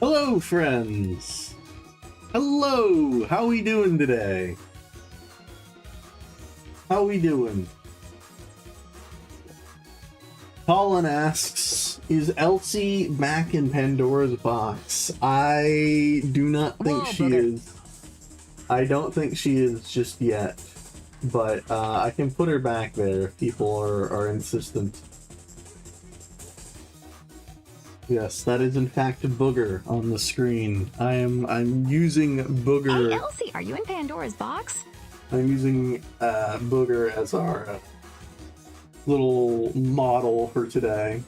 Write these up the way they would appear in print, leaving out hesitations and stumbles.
Hello, friends. Hello. How we doing today? How we doing? Colin asks, is Elsie back in Pandora's box? I do not think she is. I don't think she is just yet. But I can put her back there if people are insistent. Yes, that is in fact a Booger on the screen. I'm using Booger. Hey Elsie, are you in Pandora's box? I'm using Booger as our little model for today.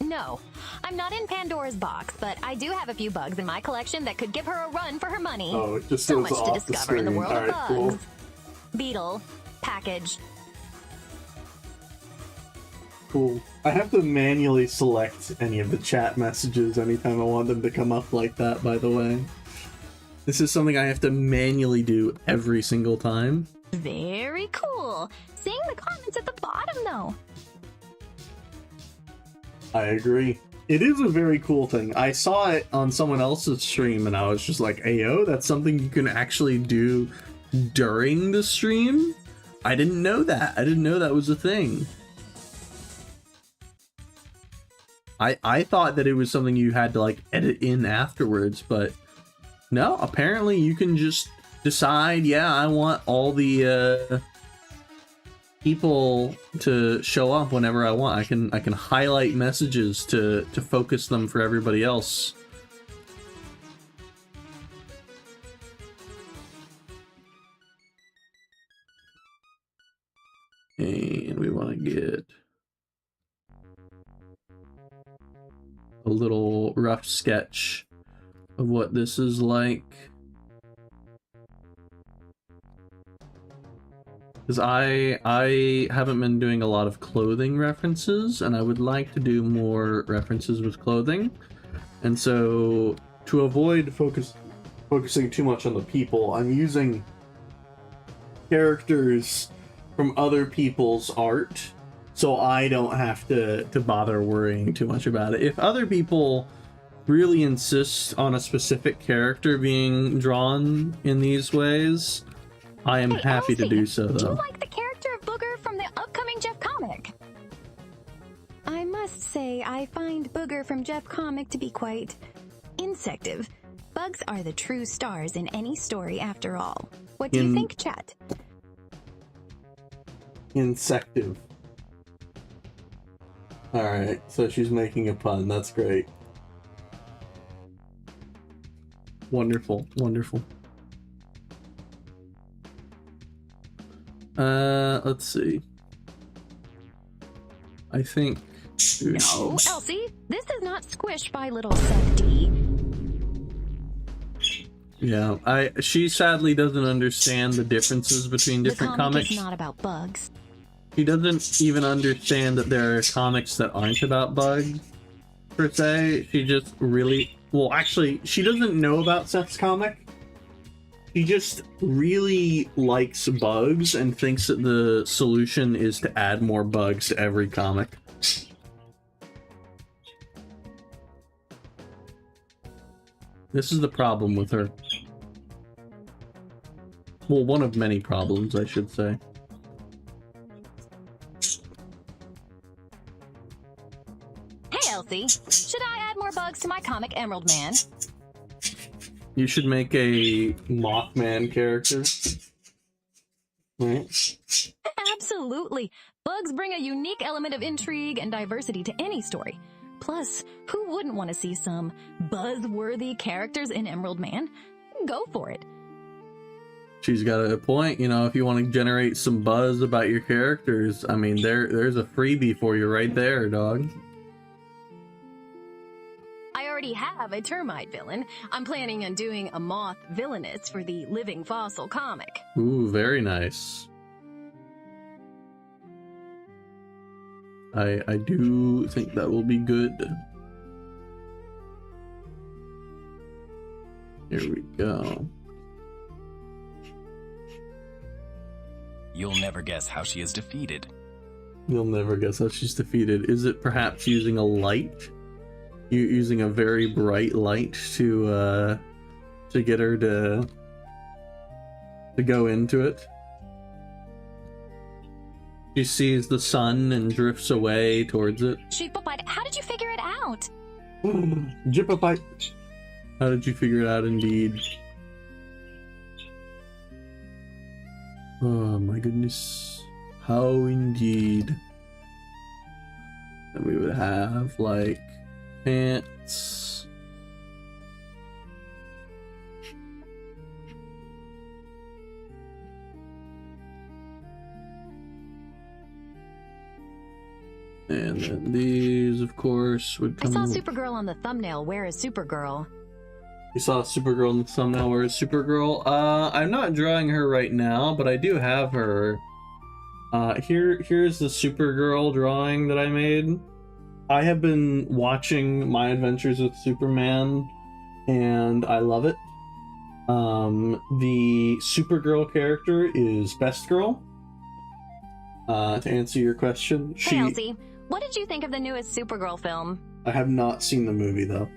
No, I'm not in Pandora's box, but I do have a few bugs in my collection that could give her a run for her money. Oh, it just so goes much off to the discover in the screen. world All of right, bugs. cool. Beetle, package. Cool. I have to manually select any of the chat messages anytime I want them to come up like that, by the way. This is something I have to manually do every single time. Very cool. Seeing the comments at the bottom, though. I agree. It is a very cool thing. I saw it on someone else's stream and I was just like, ayo, that's something you can actually do during the stream? I didn't know that. I didn't know that was a thing. I thought that it was something you had to like edit in afterwards, but no, apparently you can just decide, yeah, I want all the people to show up whenever I want. I can highlight messages to focus them for everybody else. And we want to get a little rough sketch of what this is like. Because I haven't been doing a lot of clothing references, and I would like to do more references with clothing. And so, to avoid focusing too much on the people, I'm using characters from other people's art, so I don't have to bother worrying too much about it. If other people really insist on a specific character being drawn in these ways, I am happy Elsie, to do so, though. Do you like the character of Booger from the upcoming Jeff comic? I must say, I find Booger from Jeff comic to be quite insective. Bugs are the true stars in any story, after all. What do you think, chat? Insective. Alright, so she's making a pun. That's great. Wonderful, wonderful. Let's see. I think... No, Elsie, this is not squished by little Seth D. Yeah, she sadly doesn't understand the differences between different the comic comics. Is not about bugs. She doesn't even understand that there are comics that aren't about bugs, per se. She just really... Well, actually, she doesn't know about Seth's comic. She just really likes bugs and thinks that the solution is to add more bugs to every comic. This is the problem with her. Well, one of many problems, I should say. Hey, Elsie, should I add more bugs to my comic Emerald Man? You should make a Mothman character. Right? Absolutely. Bugs bring a unique element of intrigue and diversity to any story. Plus, who wouldn't want to see some buzz-worthy characters in Emerald Man? Go for it. She's got a point, you know, if you want to generate some buzz about your characters, I mean, there's a freebie for you right there, dog. I already have a termite villain. I'm planning on doing a moth villainess for the Living Fossil comic. Ooh, very nice. I do think that will be good. Here we go. You'll never guess how she is defeated. You'll never guess how she's defeated. Is it perhaps using a light? Using a very bright light to get her to go into it? She sees the sun and drifts away towards it. How did you figure it out? Jipapite. How did you figure it out, indeed? Oh my goodness. How indeed. And we would have, like, pants. And then these, of course, would I come. saw Supergirl on the thumbnail. Where is Supergirl? You saw Supergirl in the thumbnail. Where is Supergirl? I'm not drawing her right now, but I do have her. Here's the Supergirl drawing that I made. I have been watching My Adventures with Superman, and I love it. The Supergirl character is Best Girl. To answer your question, Hey, Elsie, what did you think of the newest Supergirl film? I have not seen the movie, though.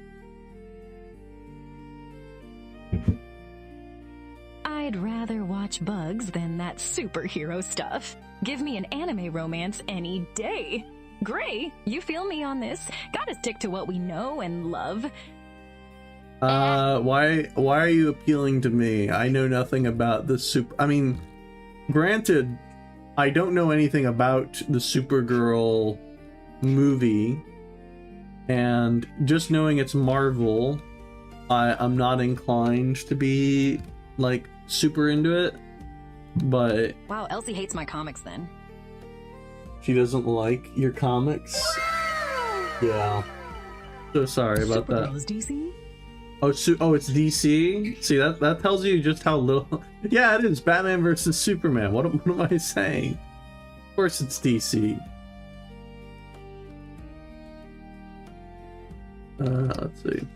I'd rather watch Bugs than that superhero stuff. Give me an anime romance any day. Gray, you feel me on this? Gotta stick to what we know and love. Why are you appealing to me? I know nothing about the I mean, granted, I don't know anything about the Supergirl movie, and just knowing it's Marvel, I'm not inclined to be, like, super into it, but... Wow, Elsie hates my comics then. She doesn't like your comics? Yeah. So sorry about that. Supergirl is DC? Oh, it's DC? See, that tells you just how little... Yeah, it is. Batman versus Superman. What am I saying? Of course it's DC. Let's see.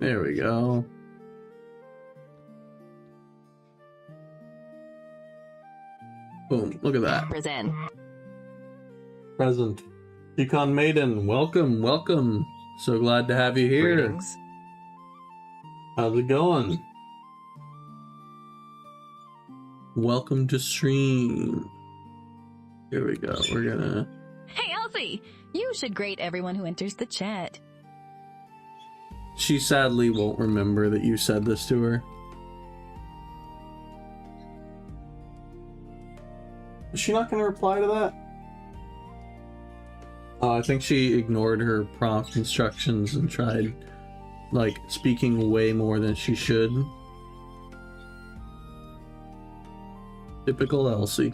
There we go. Boom, look at that. Present. Yukon Maiden, welcome, welcome. So glad to have you here. Greetings. How's it going? Welcome to stream. Here we go. We're gonna... Hey, Elsie! You should grate everyone who enters the chat. She sadly won't remember that you said this to her. Is she not gonna reply to that? I think she ignored her prompt instructions and tried, like, speaking way more than she should. Typical Elsie.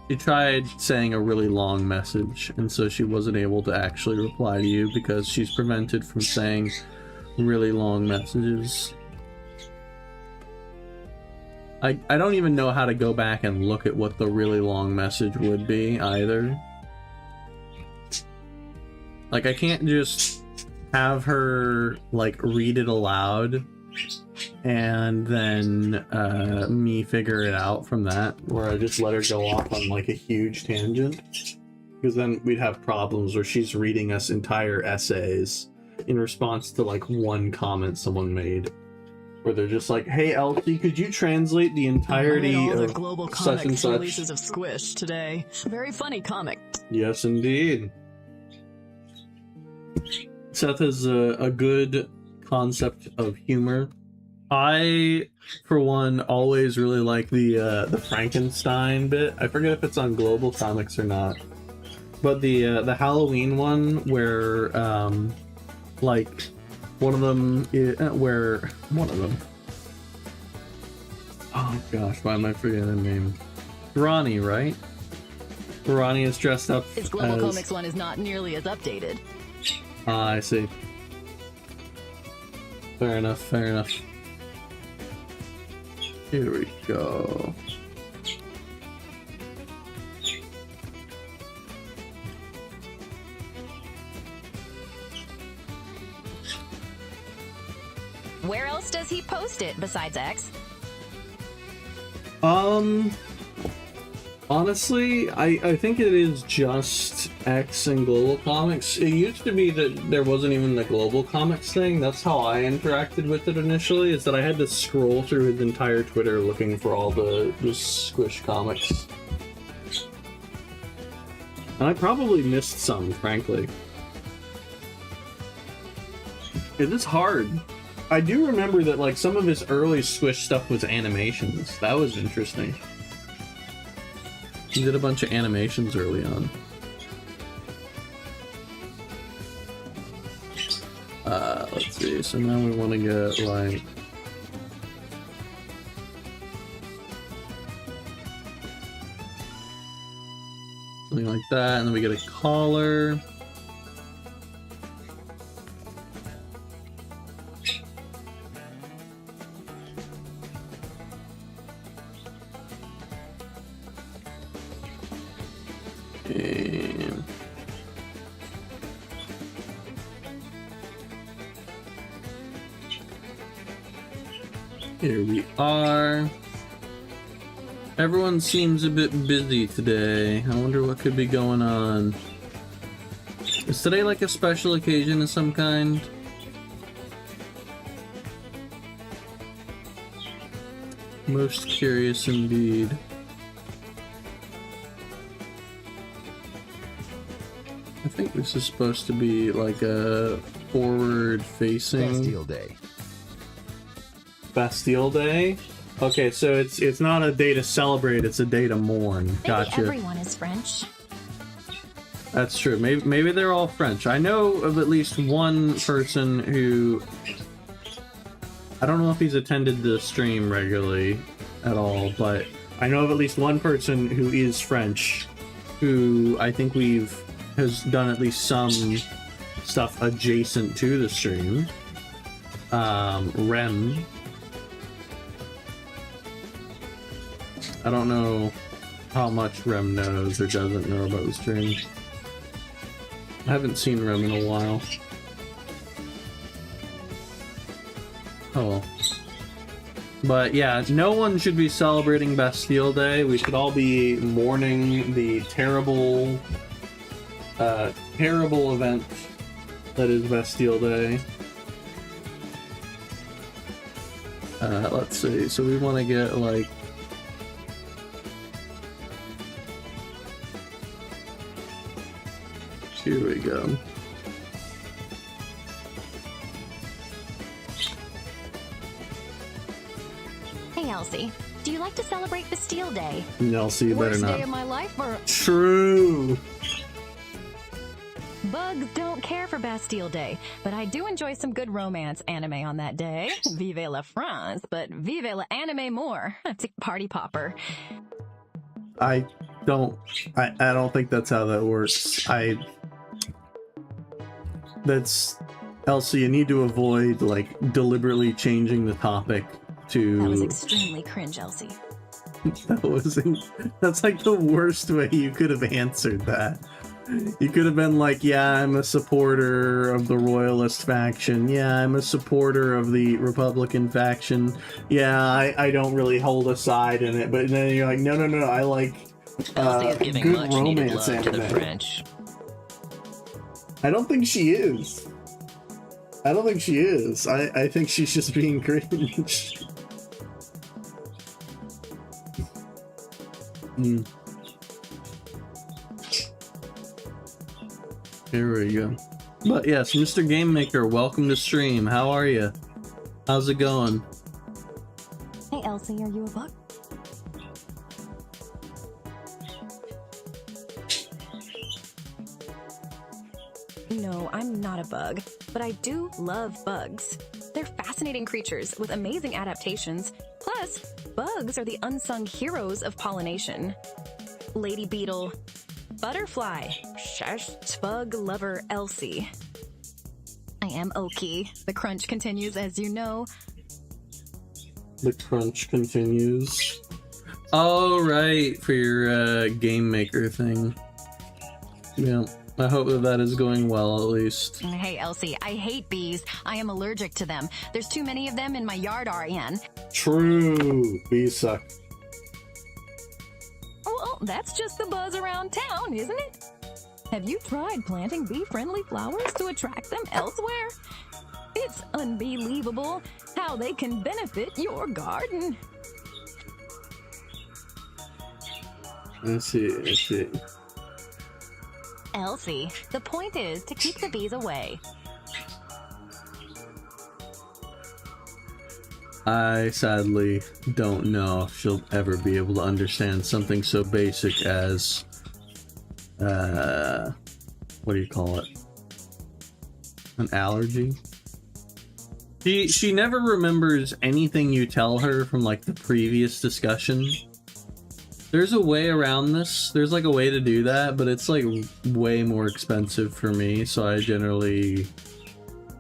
She tried saying a really long message, and so she wasn't able to actually reply to you because she's prevented from saying really long messages. I don't even know how to go back and look at what the really long message would be either. Like, I can't just have her, like, read it aloud and then me figure it out from that, where I just let her go off on, like, a huge tangent. Because then we'd have problems where she's reading us entire essays in response to, like, one comment someone made. Where they're just like, hey, Elsie, could you translate the entirety all the of global such and comics such? releases of Squish today. Very funny comic. Yes, indeed. Seth has a good concept of humor. I, for one, always really like the Frankenstein bit. I forget if it's on Global Comics or not, but the Halloween one where like one of them oh gosh, why am I forgetting the name? Ronnie, right? Ronnie is dressed up His Global as... Comics one is not nearly as updated. Ah, I see. Fair enough, fair enough. Here we go. Where else does he post it besides X? Honestly, I think it is just X and Global Comics. It used to be that there wasn't even the Global Comics thing. That's how I interacted with it initially, is that I had to scroll through his entire Twitter looking for all the Squish comics. And I probably missed some, frankly. It is hard. I do remember that like some of his early Squish stuff was animations. That was interesting. He did a bunch of animations early on. Let's see. So now we want to get like something like that, and then we get a collar. And here we are. Everyone seems a bit busy today. I wonder what could be going on. Is today like a special occasion of some kind? Most curious indeed. I think this is supposed to be like a forward-facing Bastille Day. Bastille Day? Okay, so it's not a day to celebrate, it's a day to mourn. Maybe Gotcha. everyone is French. That's true. Maybe they're all French. I know of at least one person who... I don't know if he's attended the stream regularly at all, but I know of at least one person who is French, who I think has done at least some stuff adjacent to the stream. Rem. I don't know how much Rem knows or doesn't know about the stream. I haven't seen Rem in a while. Oh well. But yeah, no one should be celebrating Bastille Day. We should all be mourning the terrible event that is Bastille Day. Let's see. So we want to get like... Here we go. Hey, Elsie. Do you like to celebrate Bastille Day? Elsie, you better Worst day not. of my life for True! Bugs don't care for Bastille Day, but I do enjoy some good romance anime on that day. Vive la France, but vive la anime more. It's a party popper. I don't think that's how that works. That's... Elsie, you need to avoid, like, deliberately changing the topic to... That was extremely cringe, Elsie. That's like the worst way you could have answered that. You could have been like, yeah, I'm a supporter of the Royalist faction. Yeah, I'm a supporter of the Republican faction. Yeah, I don't really hold a side in it. But then you're like, no, I like Elsie is giving good much needed romance love to the anime. French. I don't think she is. I think she's just being cringe. Here we go. But yes, Mr. Game Maker, welcome to stream. How are you? How's it going? Hey, Elsie, are you a bug? No, I'm not a bug, but I do love bugs. They're fascinating creatures with amazing adaptations. Plus, bugs are the unsung heroes of pollination. Lady Beetle, Butterfly, Shush, Bug Lover Elsie. I am Oki. The crunch continues, as you know. The crunch continues. Oh, right, for your Game Maker thing. Yeah, I hope that that is going well, at least. Hey, Elsie, I hate bees. I am allergic to them. There's too many of them in my yard, RN. True. Bees suck. Well, that's just the buzz around town, isn't it? Have you tried planting bee-friendly flowers to attract them elsewhere? It's unbelievable how they can benefit your garden. I see. Elsie, the point is to keep the bees away. I sadly don't know if she'll ever be able to understand something so basic as, what do you call it? An allergy? She never remembers anything you tell her from, like, the previous discussion. There's a way around this. There's, like, a way to do that, but it's, like, way more expensive for me, so I generally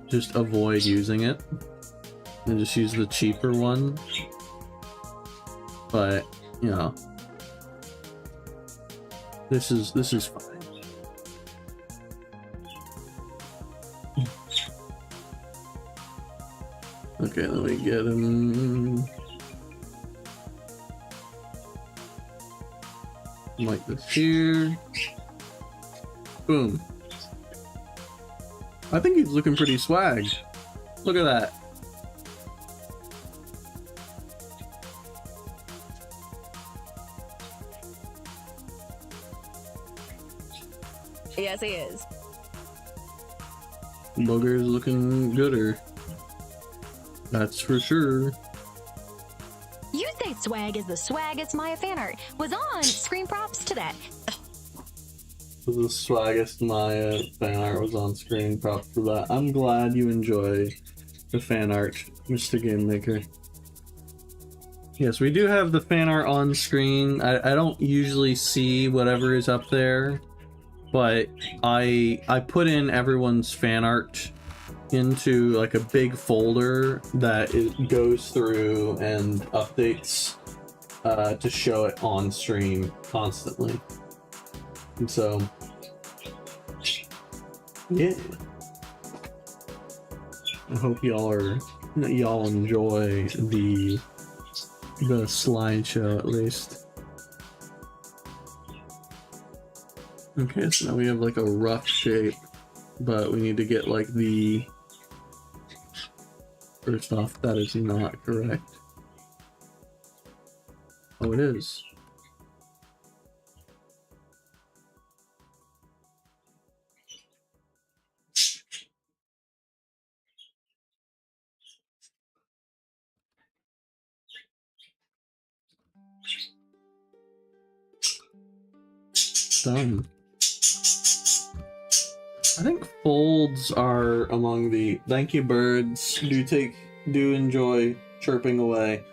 just avoid using it. And just use the cheaper one. But, you know. This is fine. Okay, let me get him. Like this here. Boom. I think he's looking pretty swag. Look at that. Yes, he is. Booger's looking gooder. That's for sure. You say swag is the swaggest. Maya fan art was on screen props to that. The swaggest Maya fan art was on screen. Props for that. I'm glad you enjoy the fan art, Mr. Game Maker. Yes, we do have the fan art on screen. I don't usually see whatever is up there, but I put in everyone's fan art into like a big folder that it goes through and updates to show it on stream constantly. And so, yeah. I hope y'all enjoy the slideshow at least. Okay, so now we have like a rough shape, but we need to get like the... First off, that is not correct. Oh, it is. Done. I think folds are among the... Thank you, birds. Do enjoy chirping away.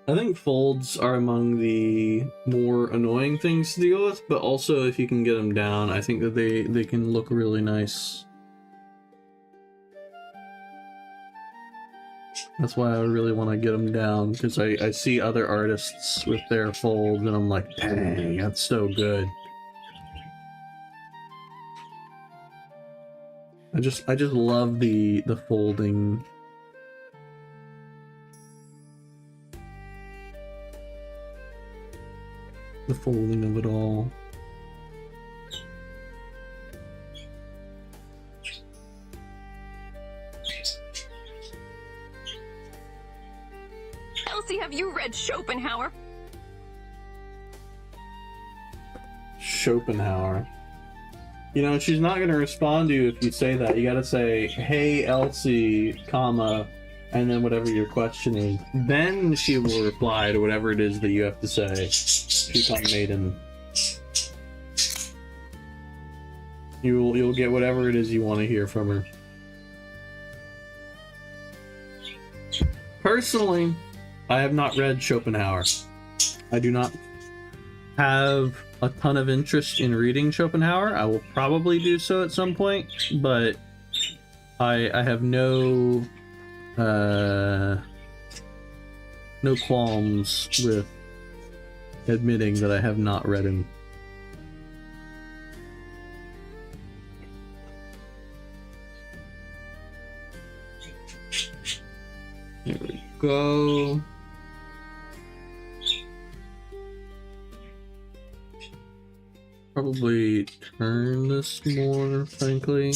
I think folds are among the more annoying things to deal with, but also if you can get them down, I think that they can look really nice. That's why I really want to get them down, because I see other artists with their folds, and I'm like, dang, that's so good. I just love the folding. The folding of it all. Elsie, have you read Schopenhauer? Schopenhauer. You know, she's not going to respond to you if you say that. You gotta say, hey Elsie, comma, and then whatever your question is. Then she will reply to whatever it is that you have to say. Peacock Maiden. You'll get whatever it is you want to hear from her. Personally, I have not read Schopenhauer. I do not have a ton of interest in reading Schopenhauer. I will probably do so at some point, but I have no qualms with admitting that I have not read him. Here we go. Probably turn this more, frankly. I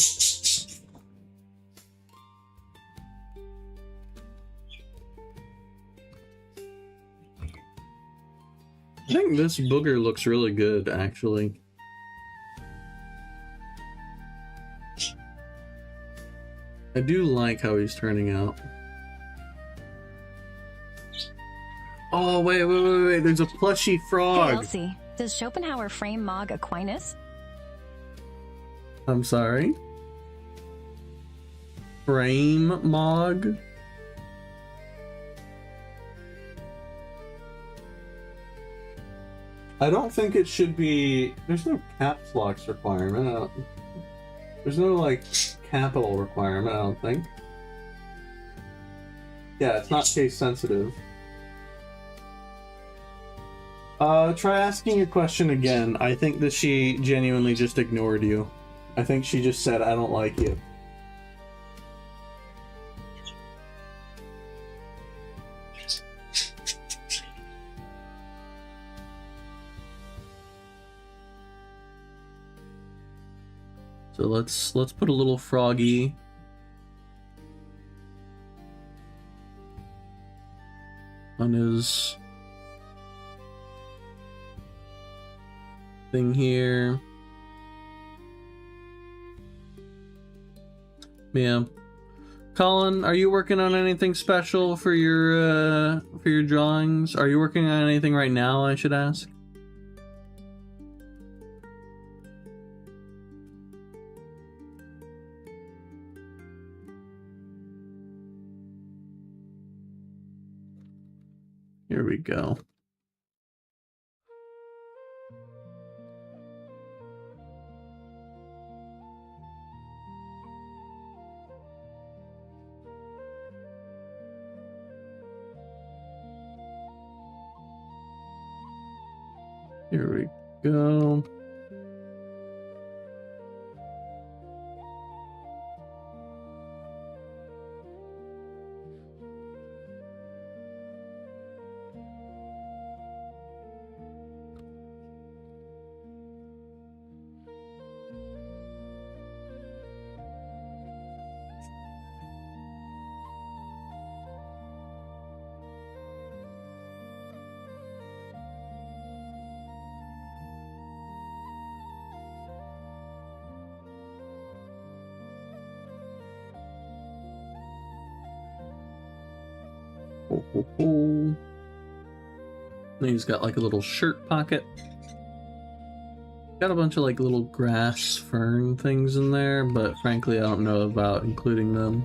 think this booger looks really good, actually. I do like how he's turning out. Oh, wait, there's a plushy Hey, frog. Elsie, does Schopenhauer frame Mog Aquinas? I'm sorry? Frame Mog? I don't think it should be... There's no caps locks requirement. There's no, like, capital requirement, I don't think. Yeah, it's not case sensitive. Try asking your question again. I think that she genuinely just ignored you. I think she just said, I don't like you. So let's put a little froggy on his thing here. Yeah. Colin, are you working on anything special for your drawings? Are you working on anything right now, I should ask? Here we go. Here we go. And he's got like a little shirt pocket. Got a bunch of like little grass fern things in there, but frankly I don't know about including them.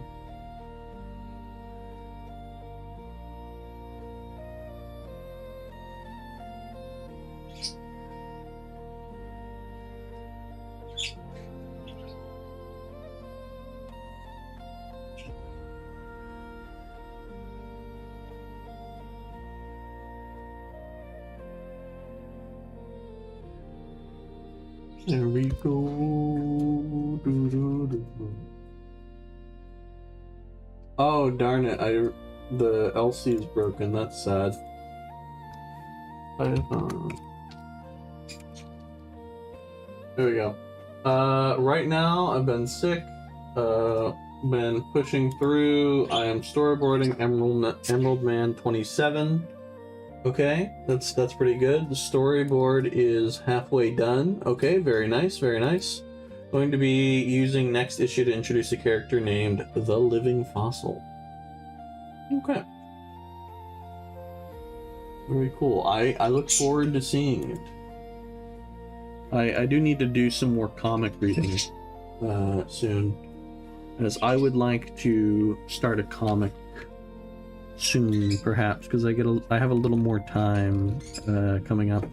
There we go. Oh darn it! The LC is broken. That's sad. There we go. Right now I've been sick. Been pushing through. I am storyboarding Emerald Man 27. Okay, that's pretty good. The storyboard is halfway done. Okay, very nice, very nice. Going to be using next issue to introduce a character named The Living Fossil. Okay. Very cool. I look forward to seeing it. I do need to do some more comic reading soon, as I would like to start a comic soon, perhaps, because I have a little more time coming up,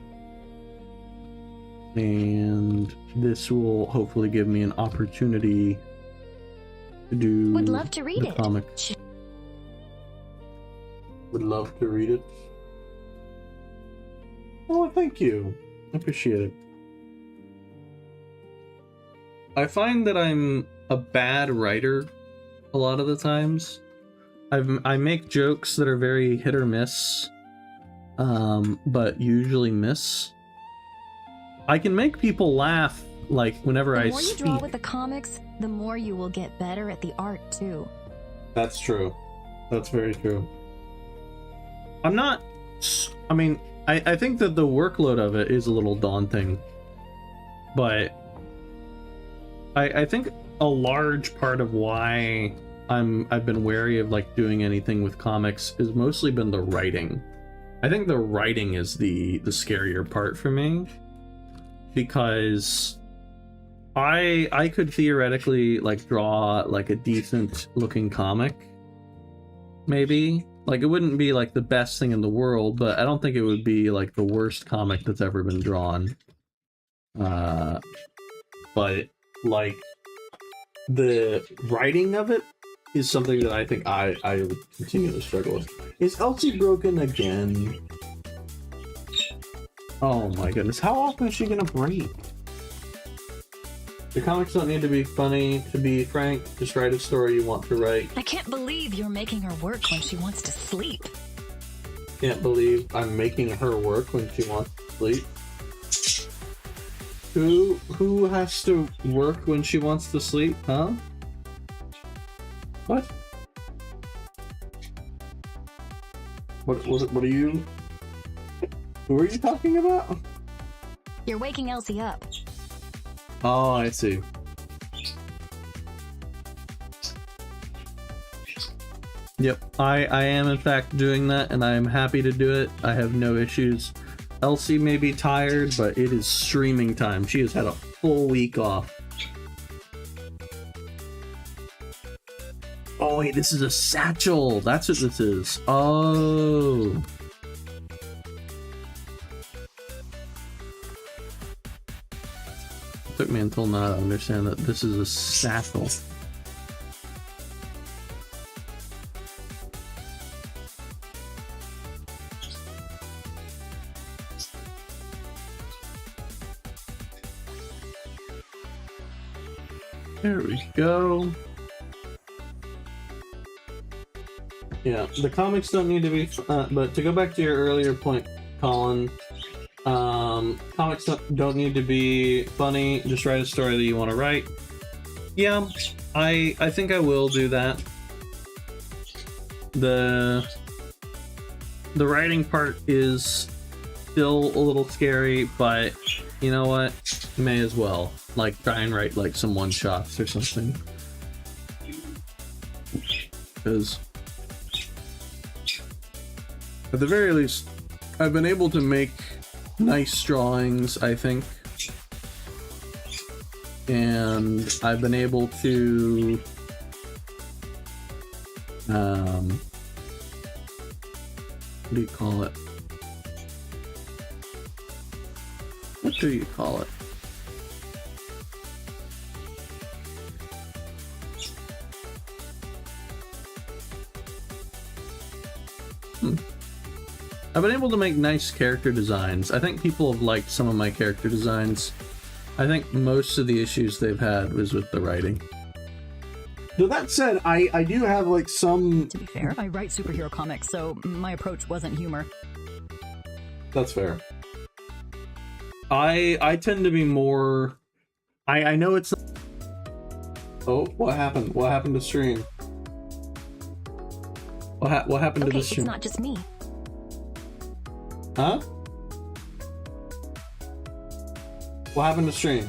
and this will hopefully give me an opportunity to do. Would love to read the it. comic. Would love to read it. Oh, thank you. I appreciate it. I find that I'm a bad writer a lot of the times. I make jokes that are very hit or miss, but usually miss. I can make people laugh, like, whenever I The more you draw speak. with the comics, the more you will get better at the art, too. That's true. That's very true. I'm not... I mean, I think that the workload of it is a little daunting, but I think a large part of why I've been wary of like doing anything with comics has mostly been the writing. I think the writing is the scarier part for me, because I could theoretically like draw like a decent looking comic, maybe. Like, it wouldn't be like the best thing in the world, but I don't think it would be like the worst comic that's ever been drawn. But like the writing of it is something that I think I would continue to struggle with. Is Elsie broken again? Oh my goodness, how often is she gonna break? The comics don't need to be funny to be frank. Just write a story you want to write. I can't believe you're making her work when she wants to sleep. Can't believe I'm making her work when she wants to sleep. Who has to work when she wants to sleep, huh? What? What are you... Who are you talking about? You're waking Elsie up. Oh, I see. Yep, I am in fact doing that, and I am happy to do it. I have no issues. Elsie may be tired, but it is streaming time. She has had a full week off. Oh wait, this is a satchel. That's what this is. Oh. It took me until now to understand that this is a satchel. There we go. Yeah, the comics don't need to be, but to go back to your earlier point, Colin, comics don't need to be funny. Just write a story that you want to write. Yeah, I think I will do that. The writing part is still a little scary, but you know what? May as well. Like, try and write like some one-shots or something. Because at the very least, I've been able to make nice drawings, I think. And I've been able to what do you call it? What do you call it? I've been able to make nice character designs. I think people have liked some of my character designs. I think most of the issues they've had was with the writing. Though that said, I do have like some... To be fair, I write superhero comics, so my approach wasn't humor. That's fair. I tend to be more... I know it's... Oh, what happened? What happened to stream? What happened to the stream? It's not just me. Huh? What happened to stream?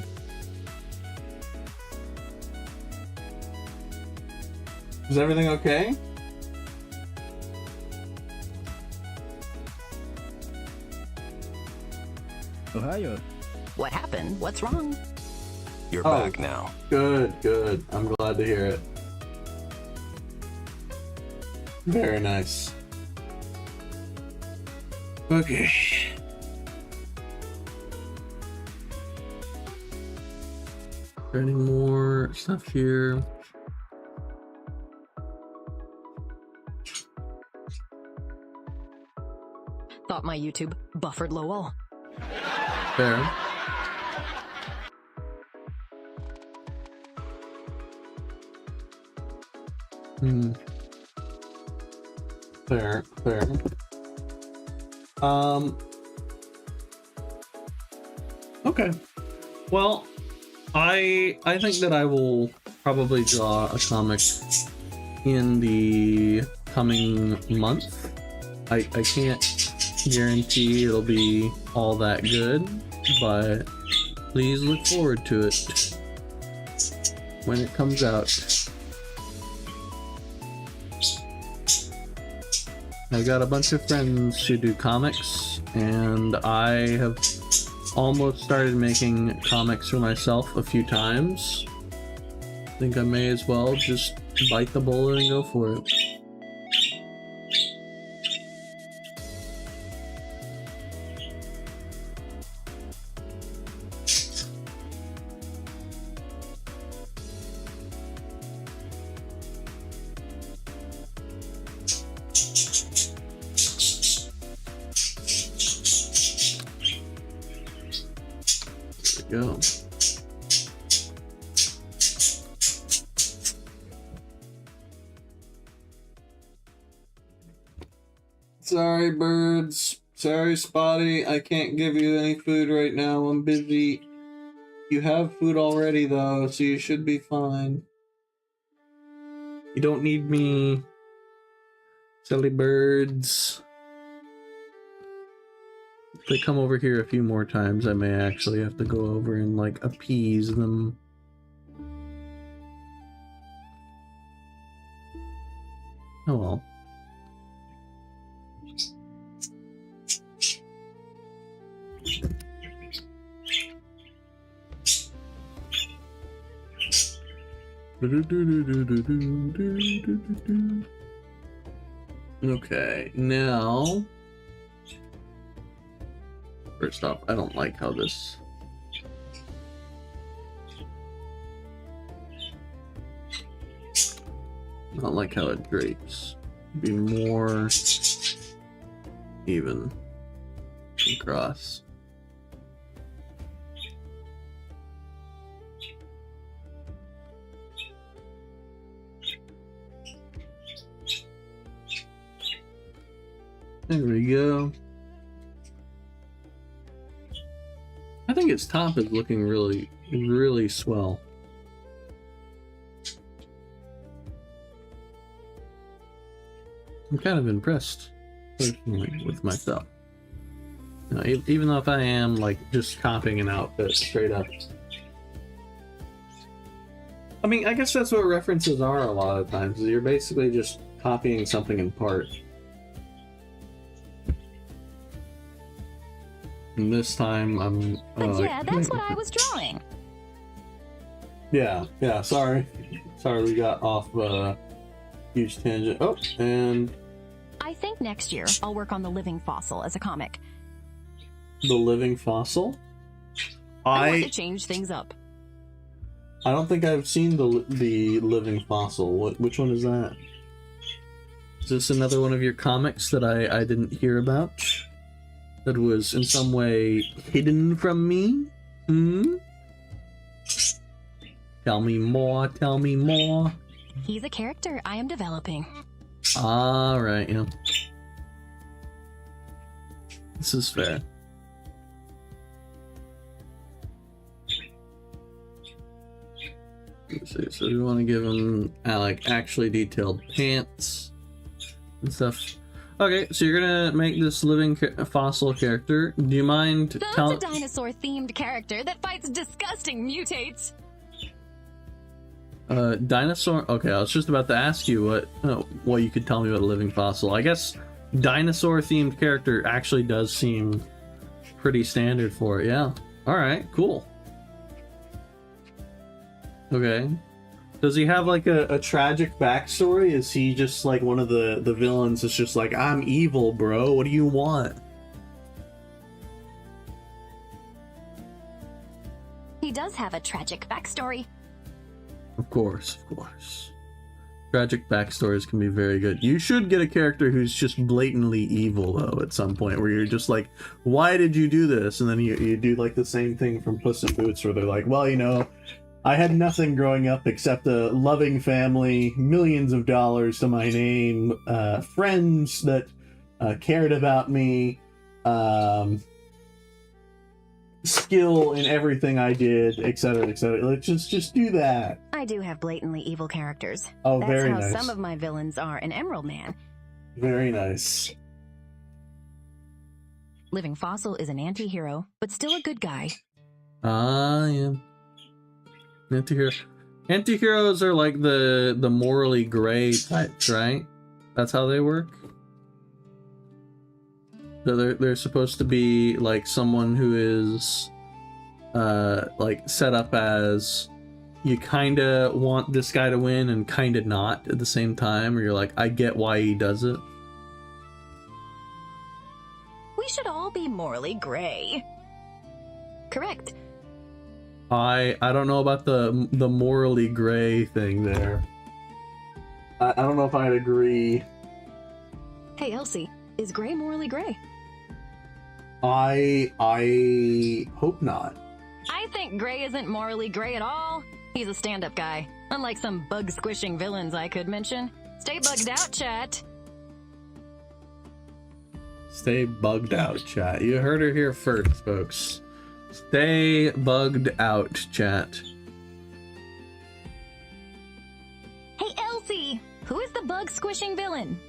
Is everything okay? Ohio. What happened? What's wrong? You're back now. Good, good. I'm glad to hear it. Very nice. Okay. Any more stuff here? Thought my YouTube buffered lol. Fair. Fair, fair. Okay. Well, I think that I will probably draw a comic in the coming month. I can't guarantee it'll be all that good, but please look forward to it when it comes out. I've got a bunch of friends who do comics, and I have almost started making comics for myself a few times. I think I may as well just bite the bullet and go for it. Go. Sorry, birds. Sorry, Spotty. I can't give you any food right now. I'm busy. You have food already, though, so you should be fine. You don't need me. Silly birds. If they come over here a few more times, I may actually have to go over and, like, appease them. Oh well. Okay, now... First off, I don't like how this... I don't like how it drapes. Be more even across. There we go. I think its top is looking really, really swell. I'm kind of impressed, personally, with myself. You know, even though if I am, like, just copying an outfit straight up. I mean, I guess that's what references are a lot of times. You're basically just copying something in part. And this time I'm... But yeah, that's what I was drawing. Yeah, sorry. Sorry we got off a huge tangent. Oh, and... I think next year I'll work on the living fossil as a comic. The living fossil? I want to change things up. I don't think I've seen the living fossil. Which one is that? Is this another one of your comics that I didn't hear about? That was in some way hidden from me? Hmm? Tell me more, tell me more. He's a character I am developing. Alright, yeah. This is fair. Let's see, so we want to give him like actually detailed pants and stuff. Okay, so you're gonna make this living fossil character. Do you mind That's a dinosaur-themed character that fights disgusting mutates. Dinosaur? Okay, I was just about to ask you what you could tell me about a living fossil. I guess dinosaur-themed character actually does seem pretty standard for it, yeah. Alright, cool. Okay. Does he have like a tragic backstory? Is he just like one of the villains that's just like, I'm evil, bro, what do you want? He does have a tragic backstory. Of course, of course. Tragic backstories can be very good. You should get a character who's just blatantly evil, though, at some point, where you're just like, why did you do this? And then you do like the same thing from Puss in Boots, where they're like, well, you know, I had nothing growing up except a loving family, millions of dollars to my name, friends that cared about me, skill in everything I did, etc., etc. Let's just do that. I do have blatantly evil characters. Oh, That's very how nice. some of my villains are in Emerald Man. Very nice. Living Fossil is an anti-hero, but still a good guy. Ah, yeah. Anti-heroes are like the morally gray types, right? That's how they work. So they're supposed to be like someone who is like set up as you kind of want this guy to win and kind of not at the same time, or you're like, I get why he does it. We should all be morally gray. Correct. I don't know about the morally gray thing there. I don't know if I'd agree. Hey, Elsie, is gray morally gray? I hope not. I think Gray isn't morally gray at all. He's a stand-up guy, unlike some bug-squishing villains I could mention. Stay bugged out, chat. Stay bugged out, chat. You heard her here first, folks. Stay bugged out, chat. Hey, Elsie, who is the bug-squishing villain?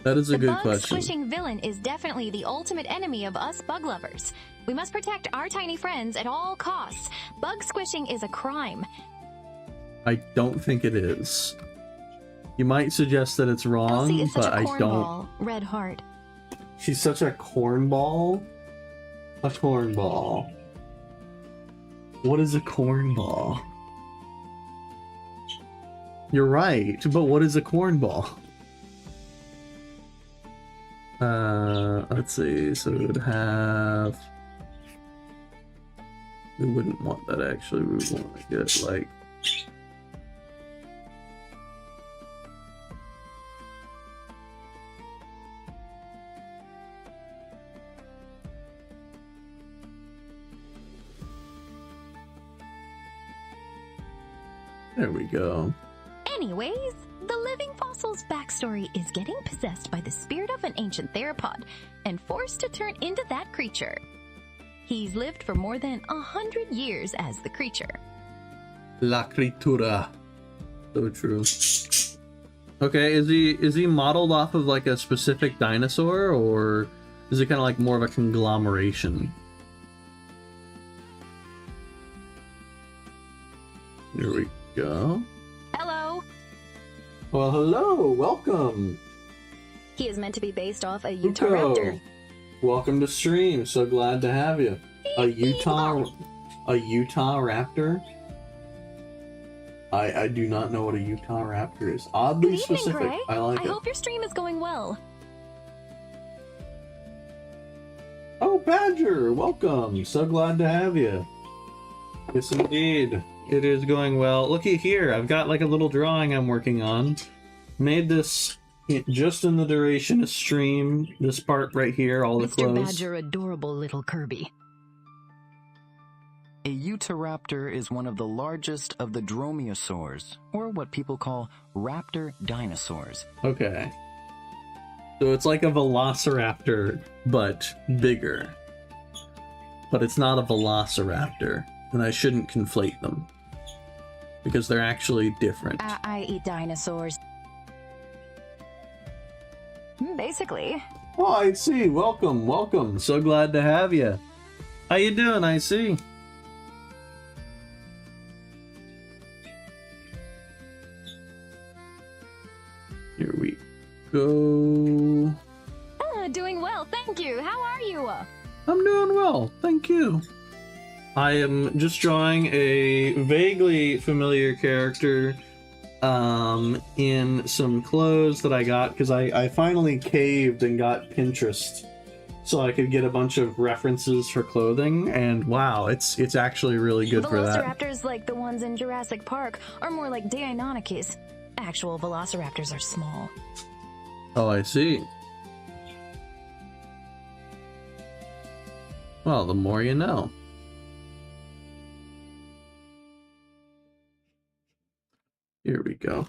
That is a good The question. bug-squishing villain is definitely the ultimate enemy of us bug lovers. We must protect our tiny friends at all costs. Bug squishing is a crime. I don't think it is. You might suggest that it's wrong, Elsie is such but a I cornball. don't. Red heart. She's such a cornball. A cornball. What is a cornball? You're right, but what is a cornball? Let's see. So we would have. We wouldn't want that actually. We would want to get like. There we go. Anyways, the living fossil's backstory is getting possessed by the spirit of an ancient theropod and forced to turn into that creature. He's lived for more than 100 years as the creature. La criatura. So true. Okay, is he modeled off of like a specific dinosaur, or is it kind of like more of a conglomeration? Here we go. Hello! Well, hello, welcome. He is meant to be based off a Utah Uko. raptor. Welcome to stream. So glad to have you. A Utah raptor? I do not know what a Utah raptor is. Oddly Good evening, specific. Gray. I like I it. hope your stream is going well. Oh, Badger, welcome. So glad to have you. Yes, indeed. It is going well. Looky here. I've got like a little drawing I'm working on. Made this just in the duration of stream. This part right here, all the Mr. clothes. Badger, adorable little Kirby. A Utahraptor is one of the largest of the dromaeosaurs, or what people call raptor dinosaurs. Okay. So it's like a velociraptor, but bigger. But it's not a velociraptor, and I shouldn't conflate them. Because they're actually different. I eat dinosaurs. Basically. Oh, I see. Welcome, welcome. So glad to have you. How you doing, I see? Here we go. Doing well, thank you. How are you? I'm doing well, thank you. I am just drawing a vaguely familiar character in some clothes that I got because I finally caved and got Pinterest so I could get a bunch of references for clothing, and wow, it's actually really good for that. Velociraptors like the ones in Jurassic Park are more like Deinonychus. Actual velociraptors are small. Oh, I see. Well, the more you know. Here we go.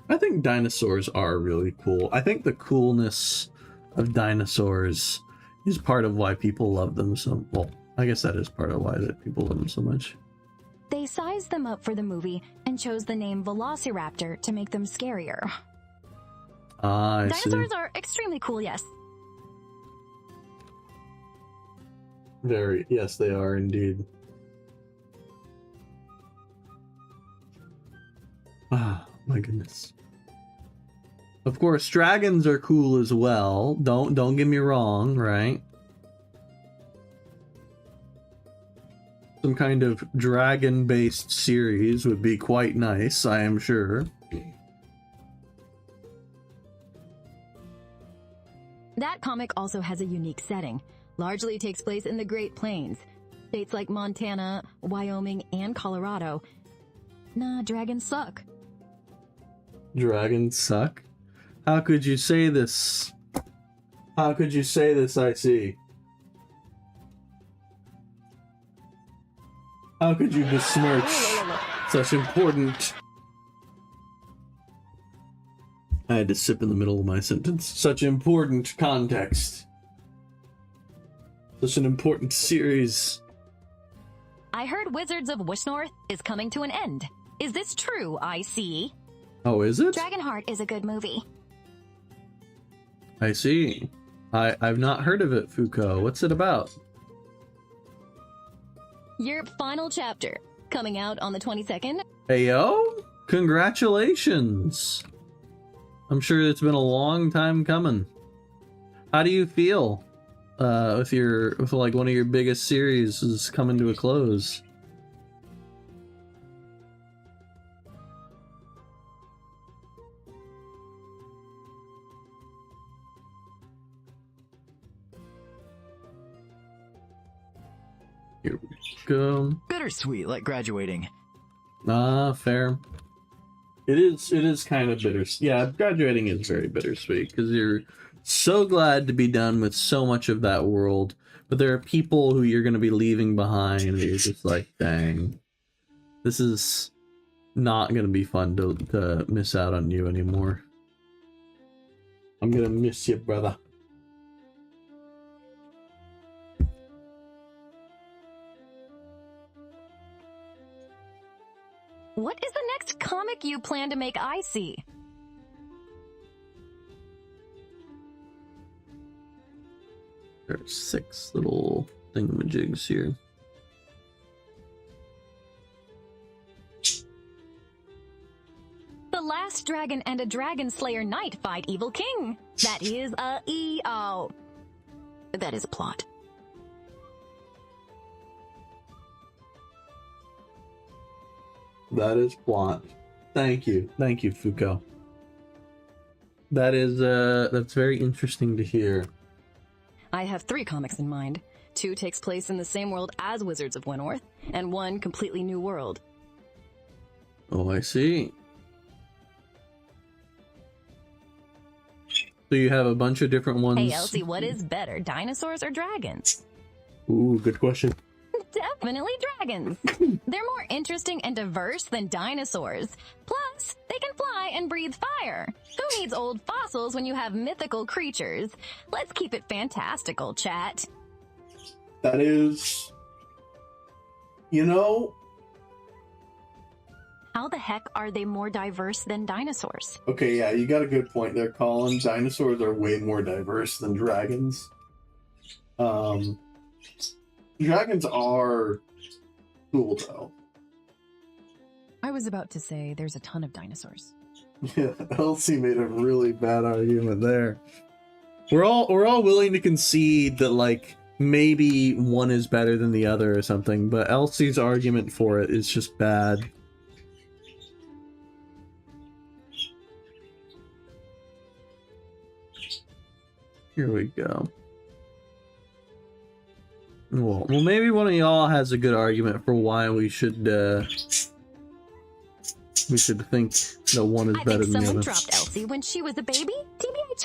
I think dinosaurs are really cool. I think the coolness of dinosaurs is part of why people love them so well. I guess that is part of why that people love them so much. They sized them up for the movie and chose the name Velociraptor to make them scarier. I Dinosaurs see. are extremely cool, yes. Very, yes, they are indeed. Ah, my goodness. Of course, dragons are cool as well. Don't get me wrong, right? Some kind of dragon-based series would be quite nice, I am sure. That comic also has a unique setting. Largely takes place in the Great Plains. States like Montana, Wyoming, and Colorado. Nah, dragons suck. Dragons suck? How could you say this? How could you say this, I see? How could you besmirch such important... I had to sip in the middle of my sentence. Such important context. Such an important series. I heard Wizards of Wishnorth is coming to an end. Is this true, I see? Oh, is it? Dragonheart is a good movie. I see. I've not heard of it, Foucault. What's it about? Your final chapter, coming out on the 22nd. Heyo! Congratulations! I'm sure it's been a long time coming. How do you feel with like one of your biggest series is coming to a close? Here we go. Bittersweet, like graduating. Ah, fair. It is kind of bittersweet. Yeah, graduating is very bittersweet because you're so glad to be done with so much of that world, but there are people who you're going to be leaving behind and you're just like, dang, this is not going to be fun to miss out on you anymore. I'm going to miss you, brother. What is the next comic you plan to make I see? There's 6 little thingamajigs here. The Last Dragon and a Dragon Slayer Knight fight Evil King. That is a E-O. That is a plot. That is plot. Thank you, Foucault. That is that's very interesting to hear. I have 3 comics in mind. 2 takes place in the same world as Wizards of Windnorth, and 1 completely new world. Oh, I see. So you have a bunch of different ones. Hey, Elsie, what is better, dinosaurs or dragons? Ooh, good question. Definitely dragons. They're more interesting and diverse than dinosaurs. Plus, they can fly and breathe fire. Who needs old fossils when you have mythical creatures? Let's keep it fantastical, chat. That is... You know... How the heck are they more diverse than dinosaurs? Okay, yeah, you got a good point there, Colin. Dinosaurs are way more diverse than dragons. Dragons are cool, though. I was about to say there's a ton of dinosaurs. Yeah, Elsie made a really bad argument there. We're all willing to concede that, like, maybe one is better than the other or something, but Elsie's argument for it is just bad. Here we go. Well, maybe one of y'all has a good argument for why we should think that one is better than the other. I think someone dropped Elsie when she was a baby. TBH.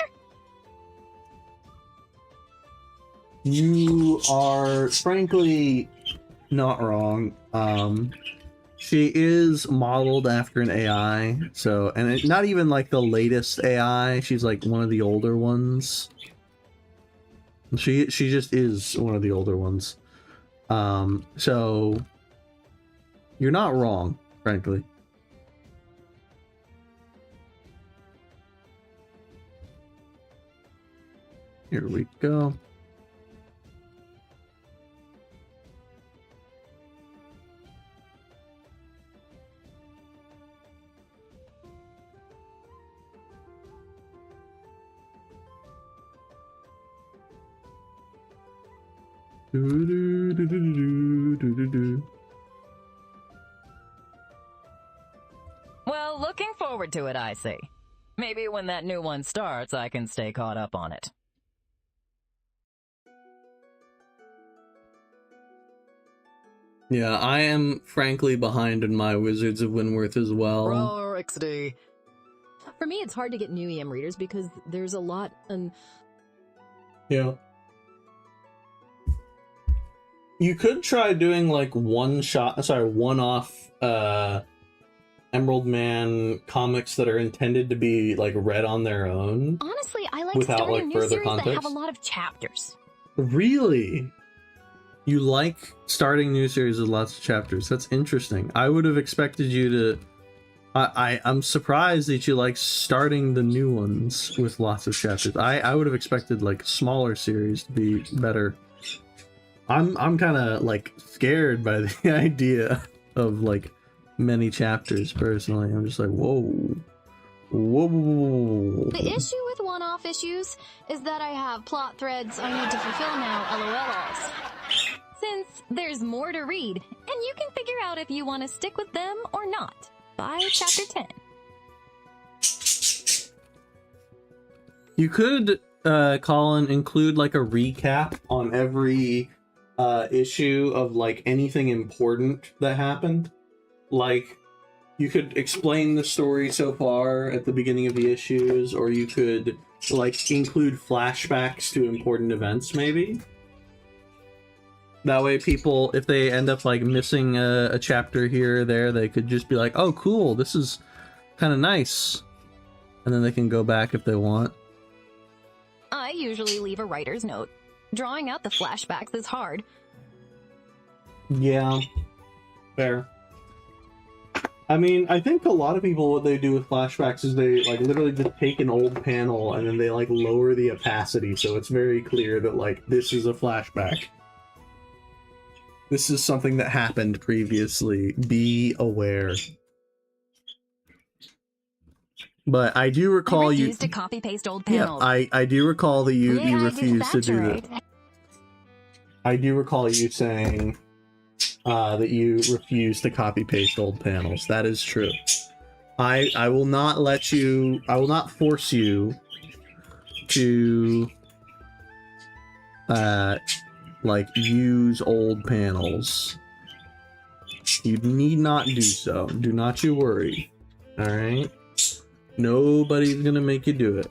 You are, frankly, not wrong. She is modeled after an AI, so, and not even like the latest AI. She's like one of the older ones. She just is one of the older ones. So you're not wrong, frankly. Here we go. Well, looking forward to it, I see. Maybe when that new one starts, I can stay caught up on it. Yeah, I am frankly behind in my Wizards of Windworth as well. Roar XD. For me, it's hard to get new EM readers because there's a lot and Yeah. You could try doing like one-off Emerald Man comics that are intended to be like read on their own. Honestly, I like Without, starting like, new further series that context? have a lot of chapters. Really? You like starting new series with lots of chapters? That's interesting. I would have expected you to... I'm surprised that you like starting the new ones with lots of chapters. I would have expected like smaller series to be better. I'm kind of like scared by the idea of like many chapters personally. I'm just like, whoa. The issue with one-off issues is that I have plot threads I need to fulfill now, LOLs. Since there's more to read, and you can figure out if you want to stick with them or not by chapter 10. You could, Colin, include like a recap on every issue of like anything important that happened. Like, you could explain the story so far at the beginning of the issues, or you could like include flashbacks to important events, maybe. That way people, if they end up like missing a chapter here or there, they could just be like, oh cool, this is kind of nice. And then they can go back if they want. I usually leave a writer's note. Drawing out the flashbacks is hard. Yeah, fair. I mean, I think a lot of people, what they do with flashbacks is they like literally just take an old panel and then they like lower the opacity so it's very clear that like this is a flashback. This is something that happened previously. Be aware. But I do recall you used to copy paste old Yeah, panels. I do recall that you refused to do right. that. I do recall you saying that you refuse to copy paste old panels. That is true. I will not let you, I will not force you to like use old panels. You need not do so. Do not you worry. Alright? Nobody's gonna make you do it.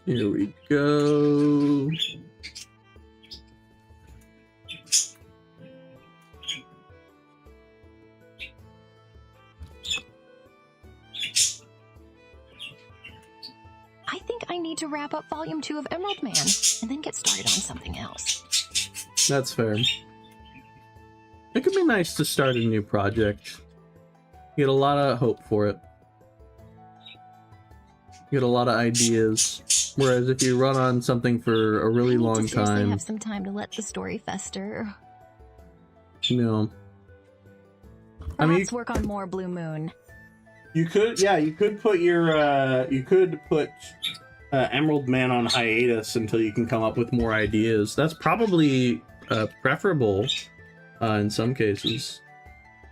Here we go. I think I need to wrap up Volume 2 of Emerald Man, and then get started on something else. That's fair. It could be nice to start a new project. Get a lot of hope for it. Get a lot of ideas. Whereas if you run on something for a really long I need to seriously time, have some time to let the story fester. you know. I Perhaps mean, work on more Blue Moon. you could, yeah, you could put your, you could put Emerald Man on hiatus until you can come up with more ideas. That's probably preferable in some cases.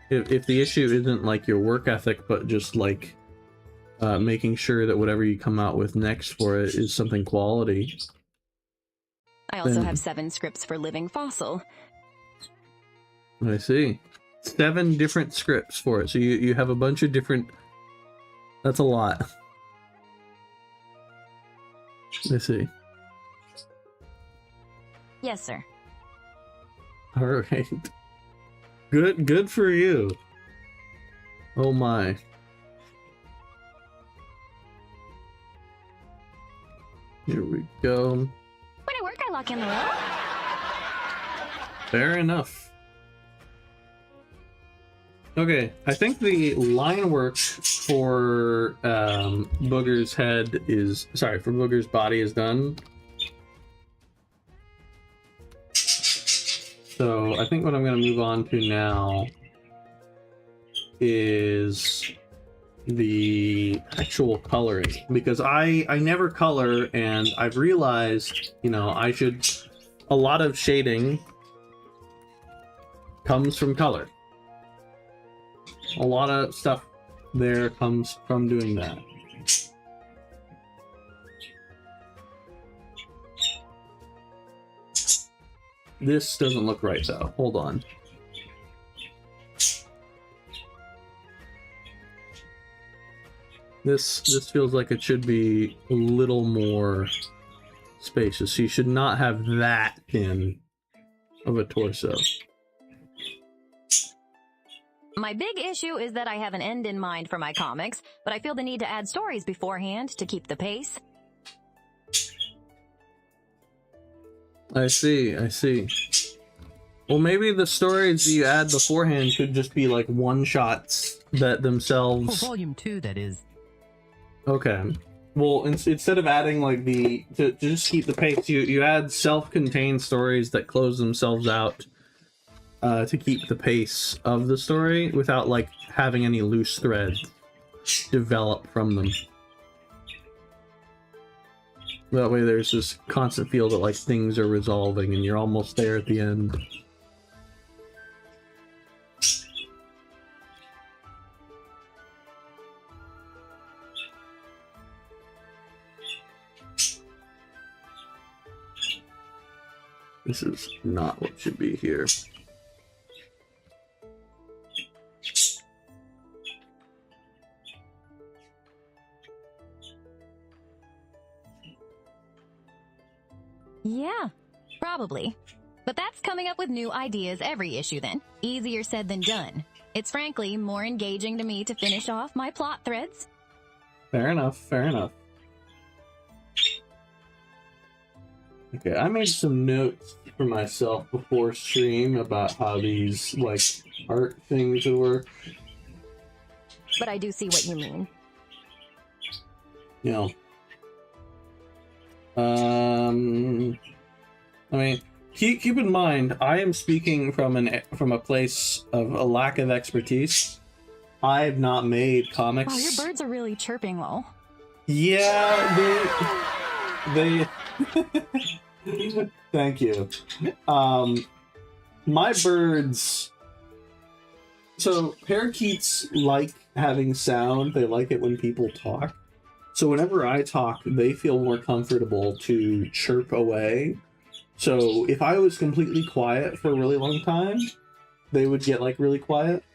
If the issue isn't like your work ethic, but just like making sure that whatever you come out with next for it is something quality. I also Then- have 7 scripts for Living Fossil. I see. 7 different scripts for it. So you have a bunch of different That's a lot. Let's see. Yes, sir. All right. Good for you. Oh my. Here we go. When I work, I lock in the row. Fair enough. Okay, I think the line work for Booger's head is for Booger's body is done. So I think what I'm going to move on to now is the actual coloring, because I never color, and I've realized, you know, a lot of shading comes from color. A lot of stuff there comes from doing that. This doesn't look right though. Hold on. This feels like it should be a little more spacious. So you should not have that thin of a torso. My big issue is that I have an end in mind for my comics, but I feel the need to add stories beforehand to keep the pace. I see. Well, maybe the stories you add beforehand could just be like one-shots that themselves... For volume 2, that is. Okay. Well, instead of adding like to just keep the pace, you add self-contained stories that close themselves out to keep the pace of the story without like having any loose threads develop from them. That way there's this constant feel that like things are resolving and you're almost there at the end. This is not what should be here. Yeah, probably. But that's coming up with new ideas every issue then. Easier said than done. It's frankly more engaging to me to finish off my plot threads. Fair enough, fair enough. Okay, I made some notes for myself before stream about how these, like, art things would work. But I do see what you mean. You know. I mean, keep in mind, I am speaking from a place of a lack of expertise. I have not made comics. Wow, your birds are really chirping, lol. Yeah, they thank you. My birds, so parakeets like having sound. They like it when people talk. So whenever I talk, they feel more comfortable to chirp away. So if I was completely quiet for a really long time, they would get like really quiet.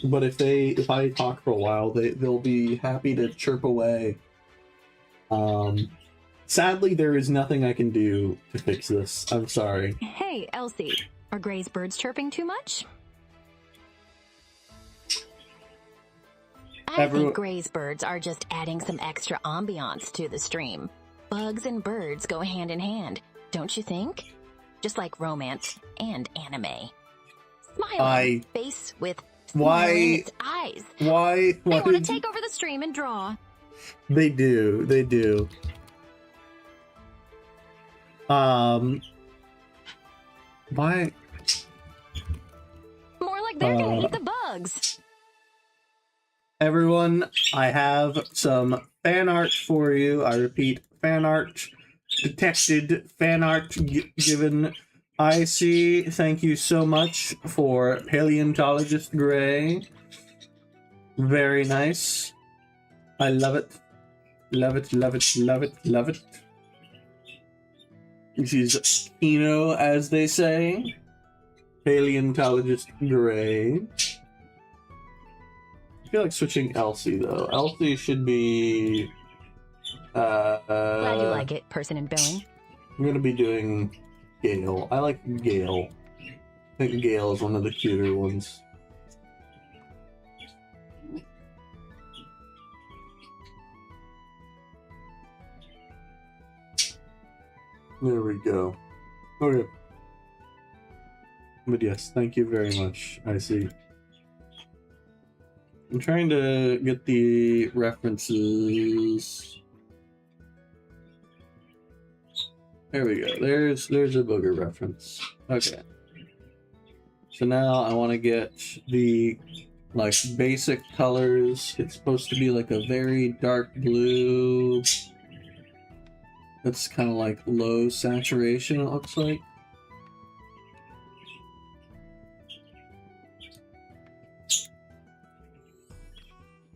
But if I talk for a while, they'll be happy to chirp away. Sadly, there is nothing I can do to fix this. I'm sorry. Hey, Elsie, are Gray's birds chirping too much? I think Gray's birds are just adding some extra ambiance to the stream. Bugs and birds go hand in hand, don't you think? Just like romance and anime. Smile face with smile in its eyes. Why? They want to take over the stream and draw. They do. They do. Why? More like they're gonna eat the bugs. Everyone, I have some fan art for you. I repeat, fan art detected, fan art given. I see. Thank you so much for Paleontologist Gray. Very nice. I love it. Love it, love it, love it, love it. This is Kino, as they say. Paleontologist Gray. I feel like switching Elsie though. Elsie should be. Glad you like it, person in billing. I'm gonna be doing Gale. I like Gale. I think Gale is one of the cuter ones. There we go. Okay. But yes, thank you very much. I see. I'm trying to get the references. There we go. There's a booger reference. Okay. So now I want to get the like basic colors. It's supposed to be like a very dark blue. That's kind of like low saturation, it looks like.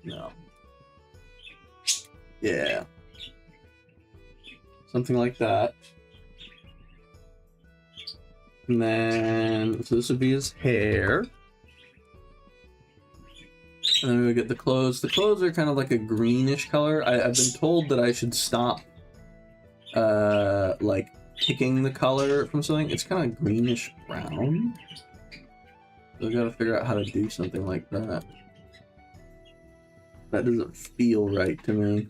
No. Yeah. Something like that. And then, so this would be his hair. And then we get the clothes. The clothes are kind of like a greenish color. I've been told that I should stop, like, picking the color from something. It's kind of greenish brown. So I gotta figure out how to do something like that. That doesn't feel right to me.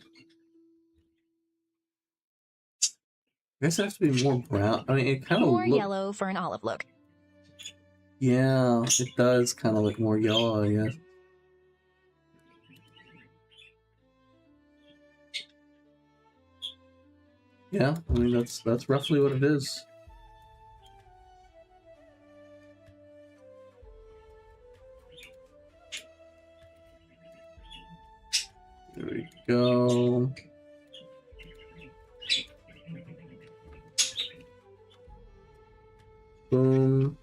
I guess it has to be more brown. I mean, it kind of More yellow for an olive look. Yeah, it does kind of look more yellow, I guess. Yeah, I mean that's roughly what it is. There we go. Boom.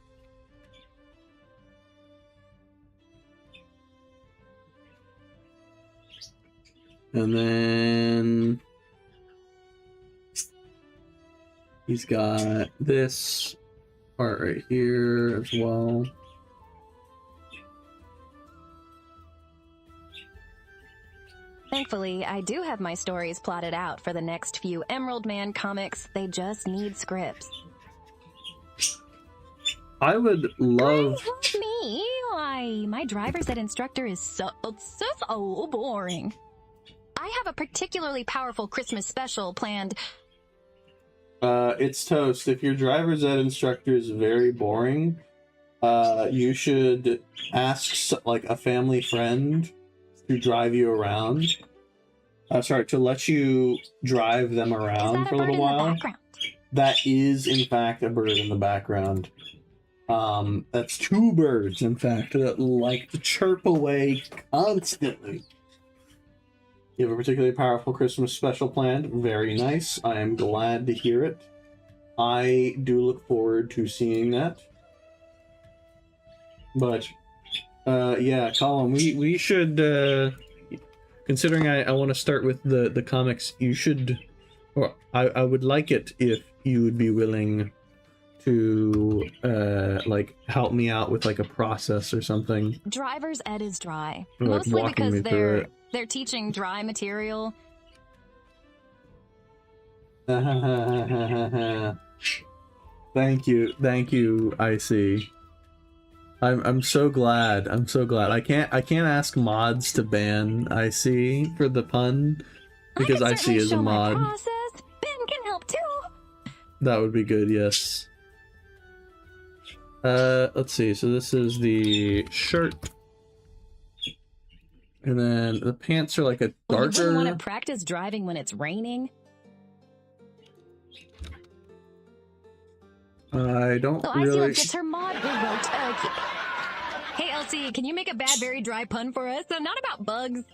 And then he's got this part right here as well. Thankfully, I do have my stories plotted out for the next few Emerald Man comics. They just need scripts. I would love... Me? Why, my driver's ed instructor is so boring. I have a particularly powerful Christmas special planned. It's toast. If your driver's ed instructor is very boring, you should ask like a family friend to drive you around. Sorry, to let you drive them around for a little while. That is, in fact, a bird in the background. That's two birds, in fact, that like to chirp away constantly. You have a particularly powerful Christmas special planned. Very nice. I am glad to hear it. I do look forward to seeing that. But, yeah, Colin, we should, considering I want to start with the comics, you should, or I would like it if you would be willing to, like, help me out with, like, a process or something. Driver's ed is dry. Or, like, Mostly walking me because through it. they're teaching dry material. Thank you, I see. I'm so glad. I'm so glad. I can't ask mods to ban IC for the pun because IC is a mod. Ben can help too. That would be good, yes. Let's see. So this is the shirt. And then the pants are like a Well, you darker. wouldn't want to practice driving when it's raining. I don't So really. IC gets her mod rewrote. Hey Elsie, can you make a bad, very dry pun for us? So not about bugs.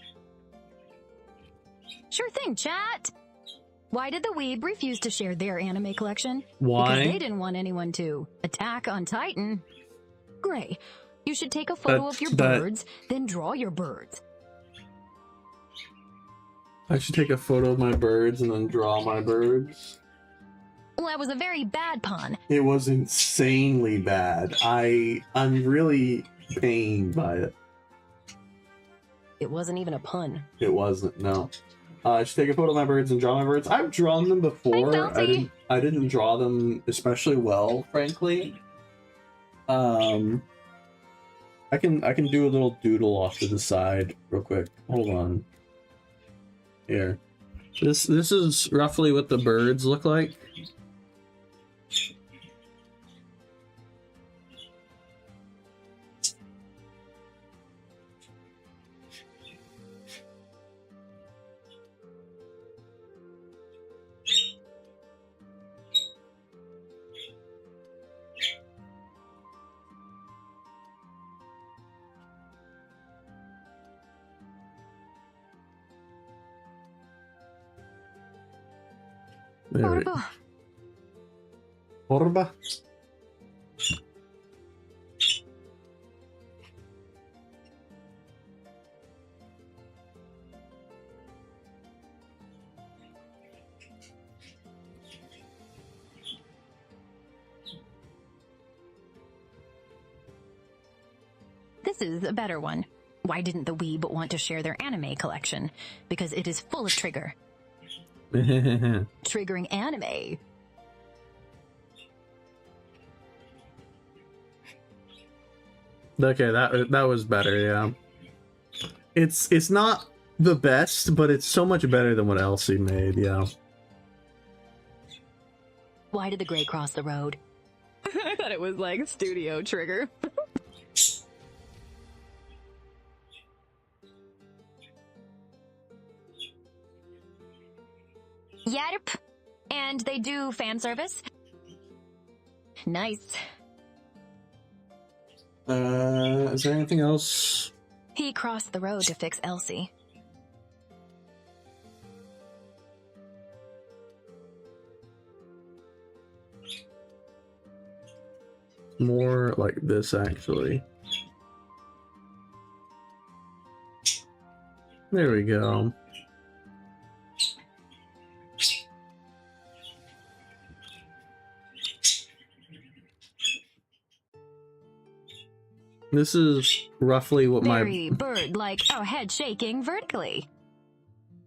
Sure thing, chat. Why did the Weeb refuse to share their anime collection? Why? Because they didn't want anyone to attack on Titan. Gray, you should take a photo of your birds, then draw your birds. I should take a photo of my birds and then draw my birds. Well, that was a very bad pun. It was insanely bad. I'm really pained by it. It wasn't even a pun. It wasn't, no. I should take a photo of my birds and draw my birds. I've drawn them before. Thanks, Elsie. I didn't draw them especially well, frankly. I can do a little doodle off to the side real quick. Hold on. Here. This is roughly what the birds look like. There we go. Orba. This is a better one. Why didn't the weeb want to share their anime collection? Because it is full of trigger. Triggering anime. Okay, that was better, yeah. It's not the best, but it's so much better than what Elsie made, yeah. Why did the gray cross the road? I thought it was like studio trigger. Yep. And they do fan service. Nice. Is there anything else? He crossed the road to fix Elsie. More like this, actually. There we go. This is roughly what Very bird-like, head shaking vertically.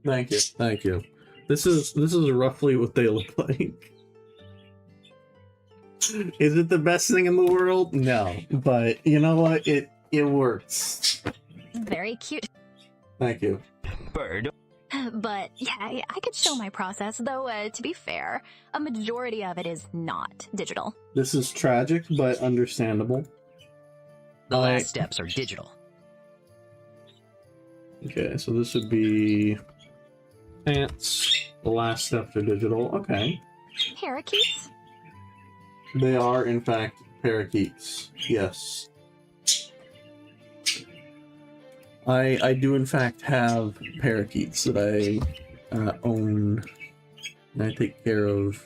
Thank you, thank you. This is roughly what they look like. Is it the best thing in the world? No, but you know what? It works. Very cute. Thank you. Bird. But yeah, I could show my process, though, to be fair, a majority of it is not digital. This is tragic, but understandable. The last steps are digital. Okay, so this would be pants. The last steps are digital. Okay. Parakeets? They are, in fact, parakeets. Yes. I do, in fact, have parakeets that I own and I take care of.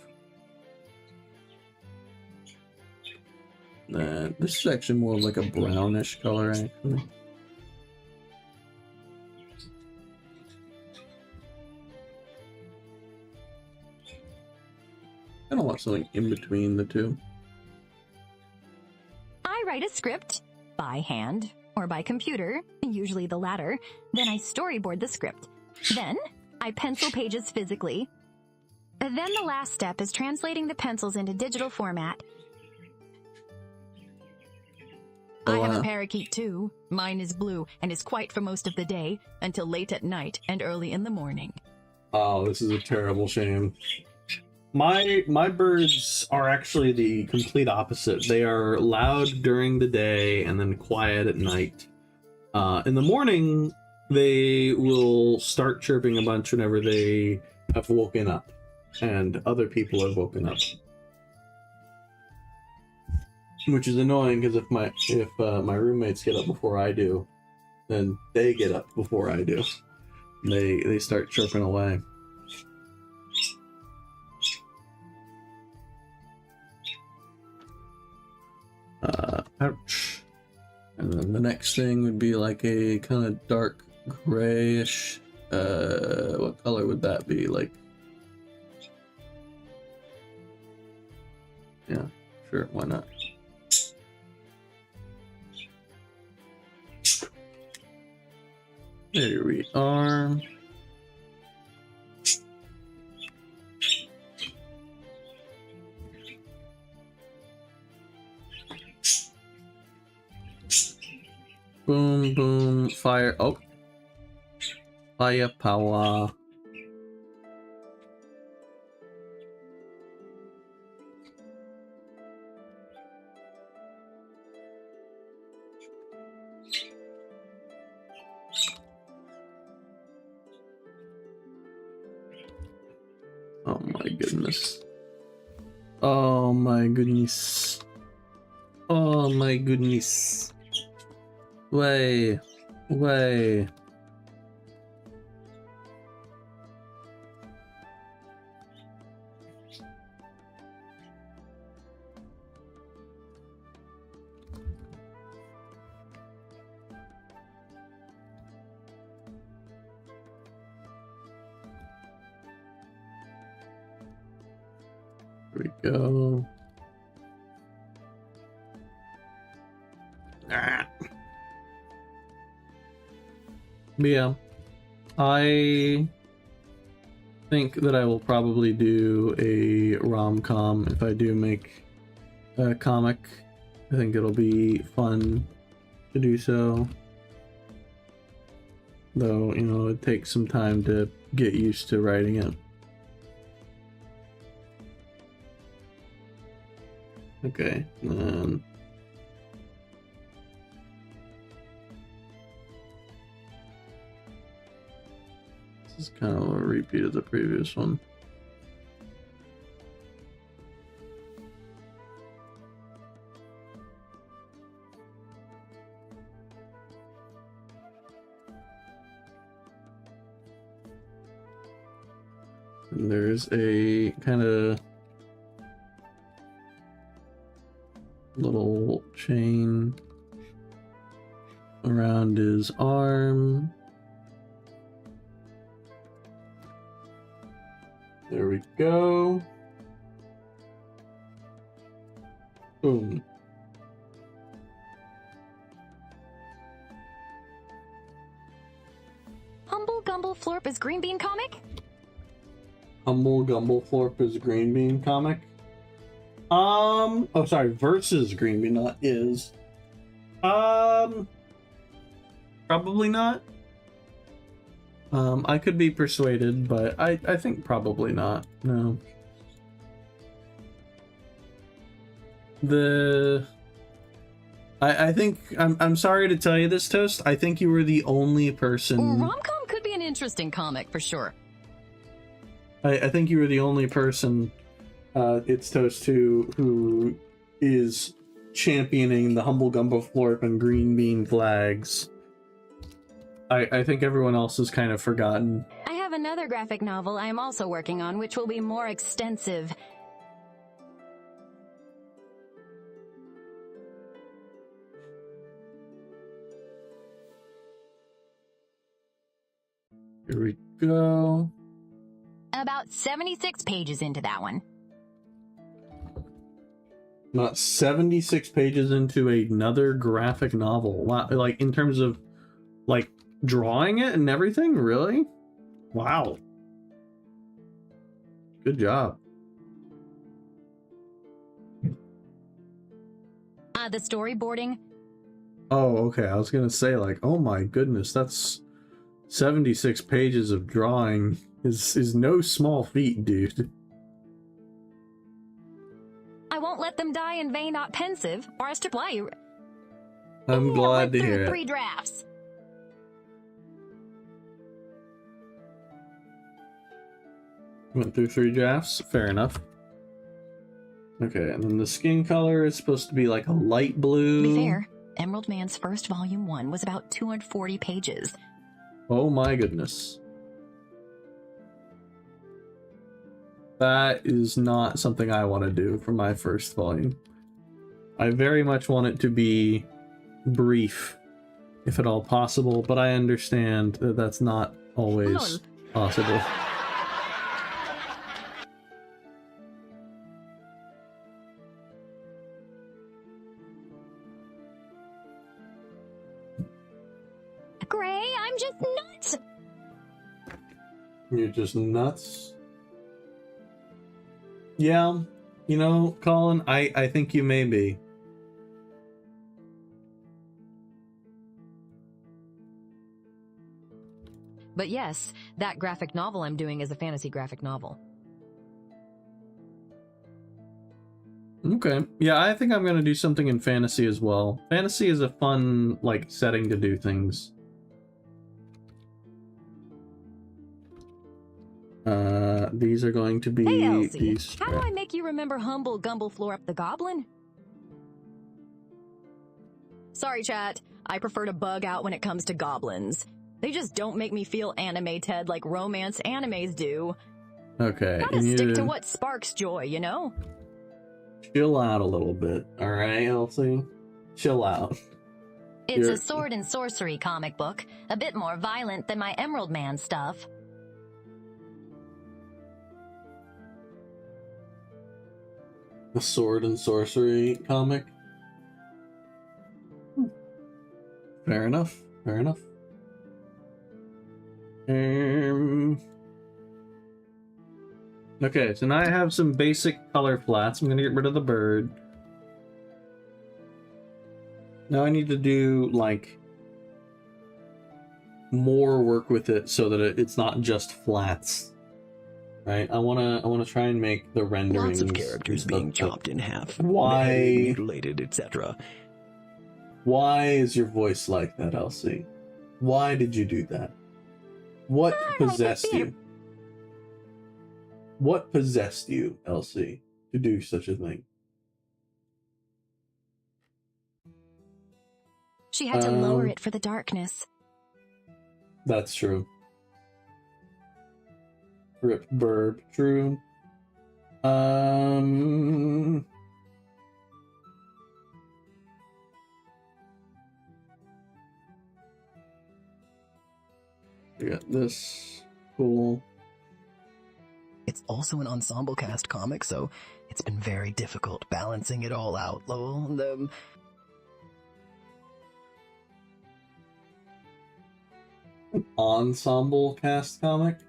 This is actually more like a brownish color, actually. I don't want something in between the two. I write a script by hand or by computer, usually the latter. Then I storyboard the script. Then I pencil pages physically. Then the last step is translating the pencils into digital format. I have a parakeet too. Mine is blue and is quiet for most of the day until late at night and early in the morning. Oh, this is a terrible shame. My birds are actually the complete opposite. They are loud during the day and then quiet at night. In the morning, they will start chirping a bunch whenever they have woken up and other people have woken up. Which is annoying because if my roommates get up before I do, then they get up before I do. They start chirping away. Ouch. And then the next thing would be like a kind of dark grayish. What color would that be? Like, yeah, sure, why not? There we are. Boom, boom, fire. Oh. Firepower. Oh my goodness. Oh my goodness. Oh my goodness. Way. Way. Here we go. Ah. But yeah, I think that I will probably do a rom-com if I do make a comic. I think it'll be fun to do so. Though, you know, it takes some time to get used to writing it. Okay, then this is kind of a repeat of the previous one. And there's a kind of little chain around his arm. There we go. Boom. Humble Gumble Florp is Green Bean comic? Humble Gumble Florp is Green Bean comic. Oh sorry, versus Green Bean, not is. Probably not. I could be persuaded, but I think probably not. No. I think I'm sorry to tell you this, Toast. I think you were the only person. Rom-com could be an interesting comic for sure. I think you were the only person, it's Toast who is championing the Humble Gumbo Florp and Green Bean flags. I think everyone else has kind of forgotten. I have another graphic novel I am also working on, which will be more extensive. Here we go. About 76 pages into that one. Not 76 pages into another graphic novel. Wow, like in terms of like drawing it and everything, really? Wow. Good job. The storyboarding. Oh, okay. I was gonna say, like, oh my goodness, that's 76 pages of drawing is no small feat, dude. I won't let them die in vain, not pensive, or as to play. I'm glad to hear Three it. drafts. Went through 3 drafts. Fair enough. Okay, and then the skin color is supposed to be like a light blue. To be fair, Emerald Man's first volume 1 was about 240 pages. Oh my goodness. That is not something I want to do for my first volume. I very much want it to be brief, if at all possible, but I understand that that's not always possible. Gray. I'm just nuts. You're just nuts. Yeah, you know, Colin, I think you may be. But yes, that graphic novel I'm doing is a fantasy graphic novel. Okay. Yeah, I think I'm gonna do something in fantasy as well. Fantasy is a fun, like, setting to do things. These are going to be Hey, Elsie, these. how do I make you remember Humble Gumble Florp the Goblin? Sorry, chat. I prefer to bug out when it comes to goblins. They just don't make me feel anime-ted like romance animes do. Okay. Gotta stick to what sparks joy, you know? Chill out a little bit, alright, Elsie? Chill out. It's a sword and sorcery comic book, a bit more violent than my Emerald Man stuff. A sword and sorcery comic? Fair enough. Fair enough. Okay, so now I have some basic color flats. I'm gonna get rid of the bird. Now I need to do, like, more work with it so that it's not just flats. Right? I wanna try and make the renderings. Lots of characters being chopped in half. Why? Mutilated, etc. Why is your voice like that, Elsie? Why did you do that? What possessed you? What possessed you, Elsie, to do such a thing? She had to lower it for the darkness. That's true. Rip burb, true. We got this. Cool. It's also an ensemble cast comic, so it's been very difficult balancing it all out, lol. Ensemble cast comic?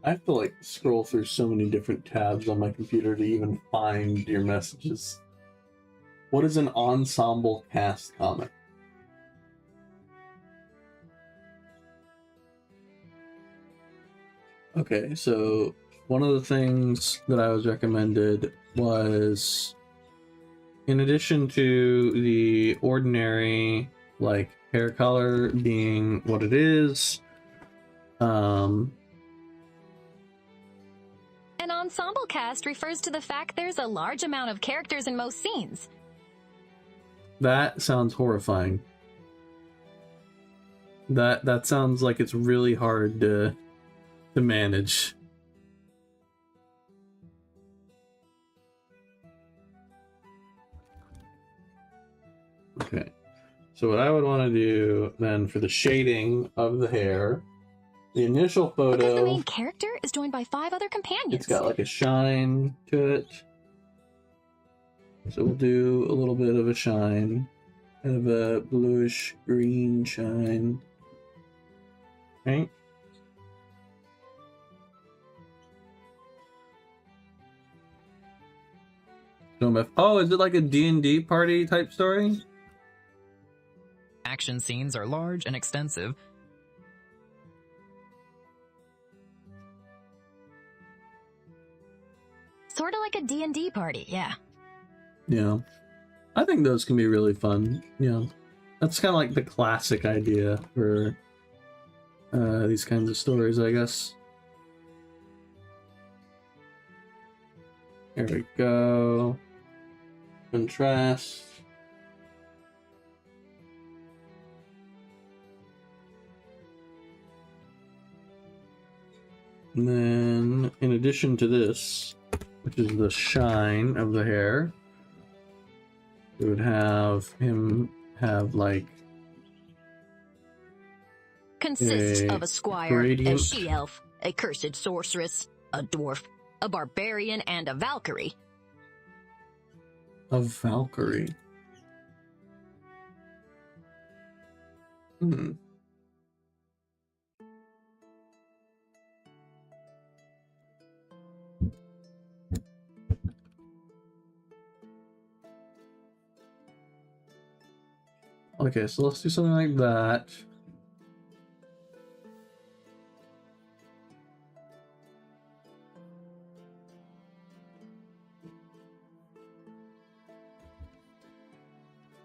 I have to, like, scroll through so many different tabs on my computer to even find your messages. What is an ensemble cast comic? Okay, so one of the things that I was recommended was, in addition to the ordinary, like, hair color being what it is, An ensemble cast refers to the fact there's a large amount of characters in most scenes. that sounds horrifying. That sounds like it's really hard to manage. Okay. So what I would want to do then for the shading of the hair, the initial Because the photo, main character is joined by 5 other companions. it's got like a shine to it. So we'll do a little bit of a shine, kind of a bluish green shine. Right? Oh, is it like a D&D party type story? Action scenes are large and extensive. Sort of like a D&D party, yeah. Yeah. I think those can be really fun. Yeah. That's kind of like the classic idea for these kinds of stories, I guess. Here we go. Contrast. And then, in addition to this, which is the shine of the hair, we would have him have, like, Consists a of a squire, gradient. a she-elf, a cursed sorceress, a dwarf, a barbarian, and a Valkyrie. A Valkyrie. Hmm. Okay, so let's do something like that.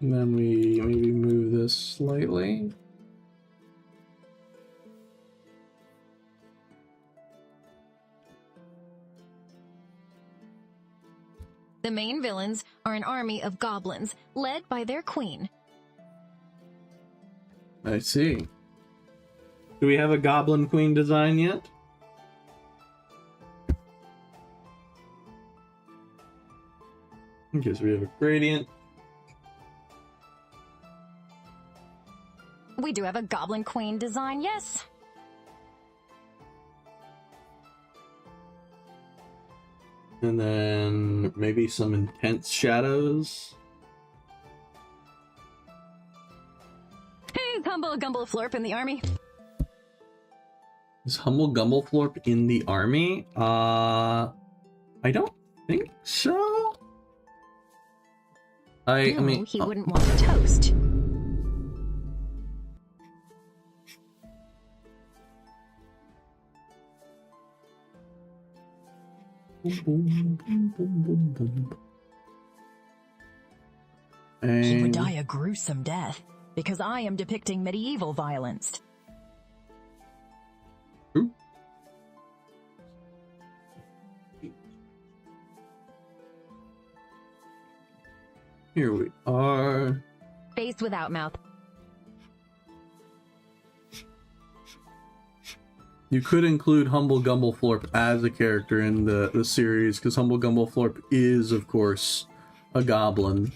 And then we maybe move this slightly. The main villains are an army of goblins led by their queen. I see. Do we have a Goblin Queen design yet? Okay, so we have a gradient. We do have a goblin queen design, yes. And then maybe some intense shadows. Hey, Humble Gumble Florp in the army. Is Humble Gumbleflorp in the army? I don't think so. I mean, he wouldn't want toast. He would And die a gruesome death, because I am depicting medieval violence. Ooh. Here we are. Face without mouth. You could include Humble Gumbleflorp as a character in the series, because Humble Gumbleflorp is, of course, a goblin.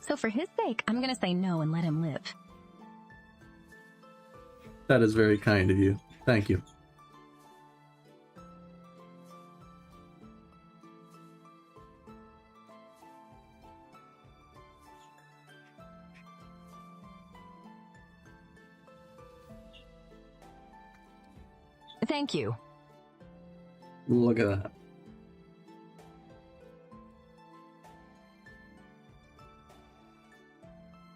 So for his sake, I'm gonna say no and let him live. That is very kind of you. Thank you. Thank you. Look at that.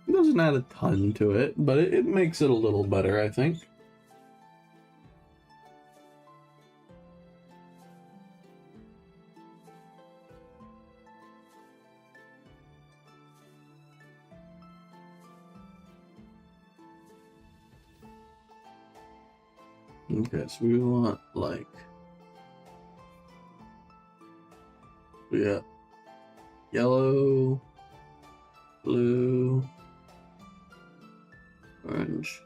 It doesn't add a ton to it, but it makes it a little better, I think. Okay, so we want like, yeah, yellow, blue, orange.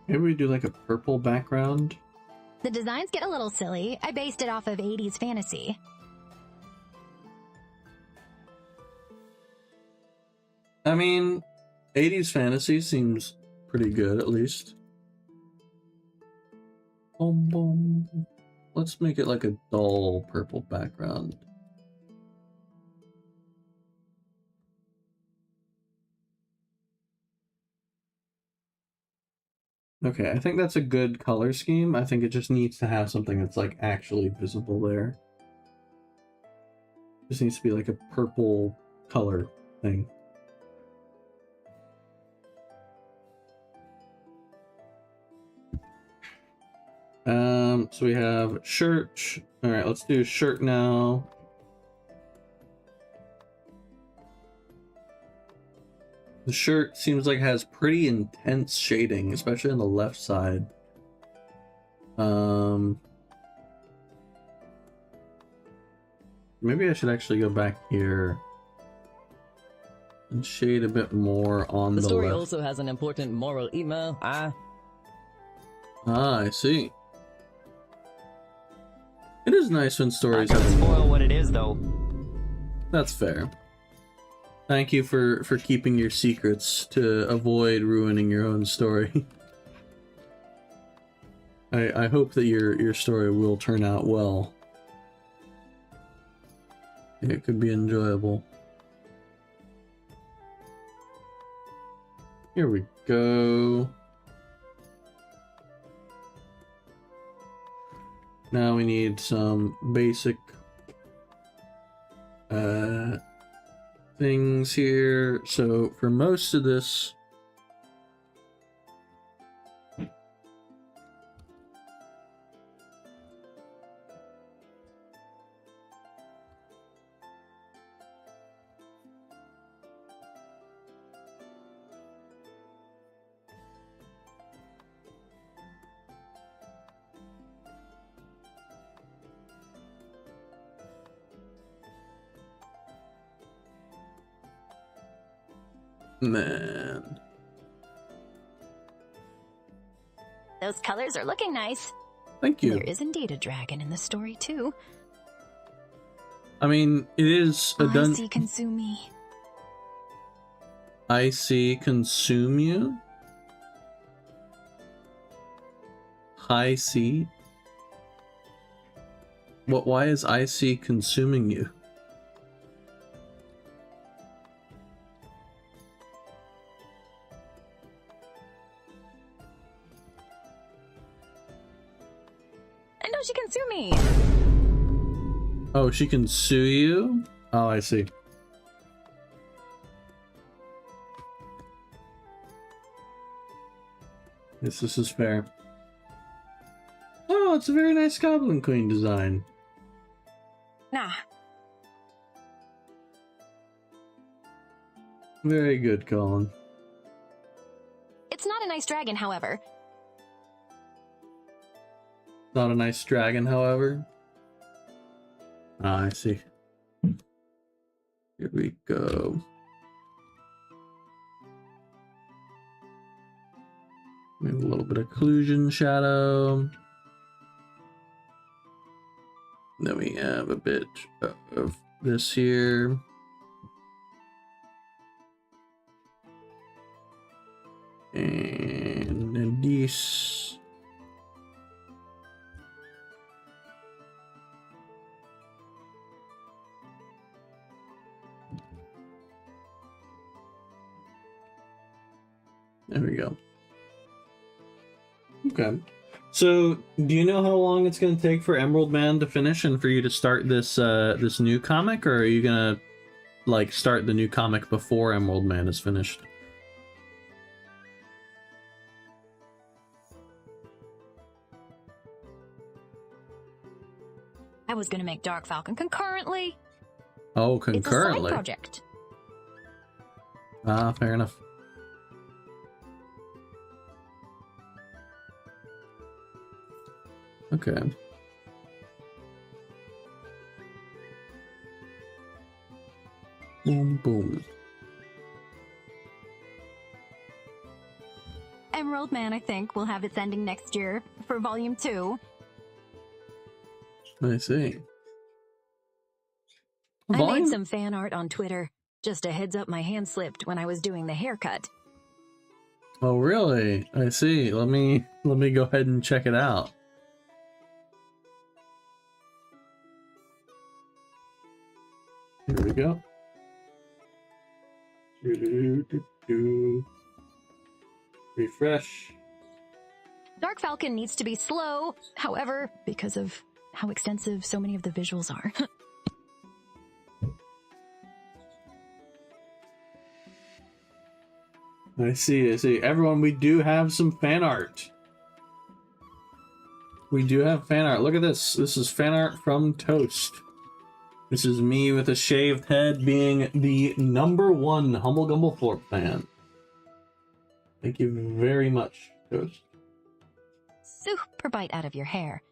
Maybe we do like a purple background. The designs get a little silly. I based it off of 80s fantasy. I mean, 80s fantasy seems pretty good, at least. Boom, boom. Let's make it like a dull purple background. Okay, I think that's a good color scheme. I think it just needs to have something that's like actually visible there. Just needs to be like a purple color thing. So we have shirt. All right, let's do shirt now. The shirt seems like it has pretty intense shading, especially on the left side. Maybe I should actually go back here and shade a bit more on the story left. also has an important moral email. Ah, I see. It is nice when stories have a spoil what it is, though. That's fair. Thank you for keeping your secrets to avoid ruining your own story. I hope that your story will turn out well. It could be enjoyable. Here we go. Now we need some basic things here. So for most of this, man. Those colors are looking nice. Thank you. There is indeed a dragon in the story, too. I mean, it is a I see consume me. I see consume you. I see. What? Why is I see consuming you? And don't she consume me? Oh, she can sue you? Oh, I see. Yes, this is fair. Oh, it's a very nice Goblin Queen design. Nah. Very good, Colin. It's not a nice dragon, however. Not a nice dragon, however. Ah, I see. Here we go. Maybe a little bit of occlusion shadow. Then we have a bit of this here. And then this. There we go. Okay. So, do you know how long it's going to take for Emerald Man to finish and for you to start this this new comic, or are you going to like start the new comic before Emerald Man is finished? I was gonna make Dark Falcon concurrently. Oh, It's a concurrently. side project. Ah, fair enough. Okay. Boom, boom. Emerald Man, I think, will have its ending next year for Volume 2. I see. I Volume- made some fan art on Twitter. Just a heads up, my hand slipped when I was doing the haircut. Oh, really? I see. Let me go ahead and check it out. Here we go. Refresh. Dark Falcon needs to be slow, however, because of how extensive so many of the visuals are. I see, I see. Everyone, we do have some fan art. We do have fan art. Look at this. This is fan art from Toast. This is me with a shaved head being the #1 Humble Gumble Florp fan. Thank you very much, Toast. Super bite out of your hair.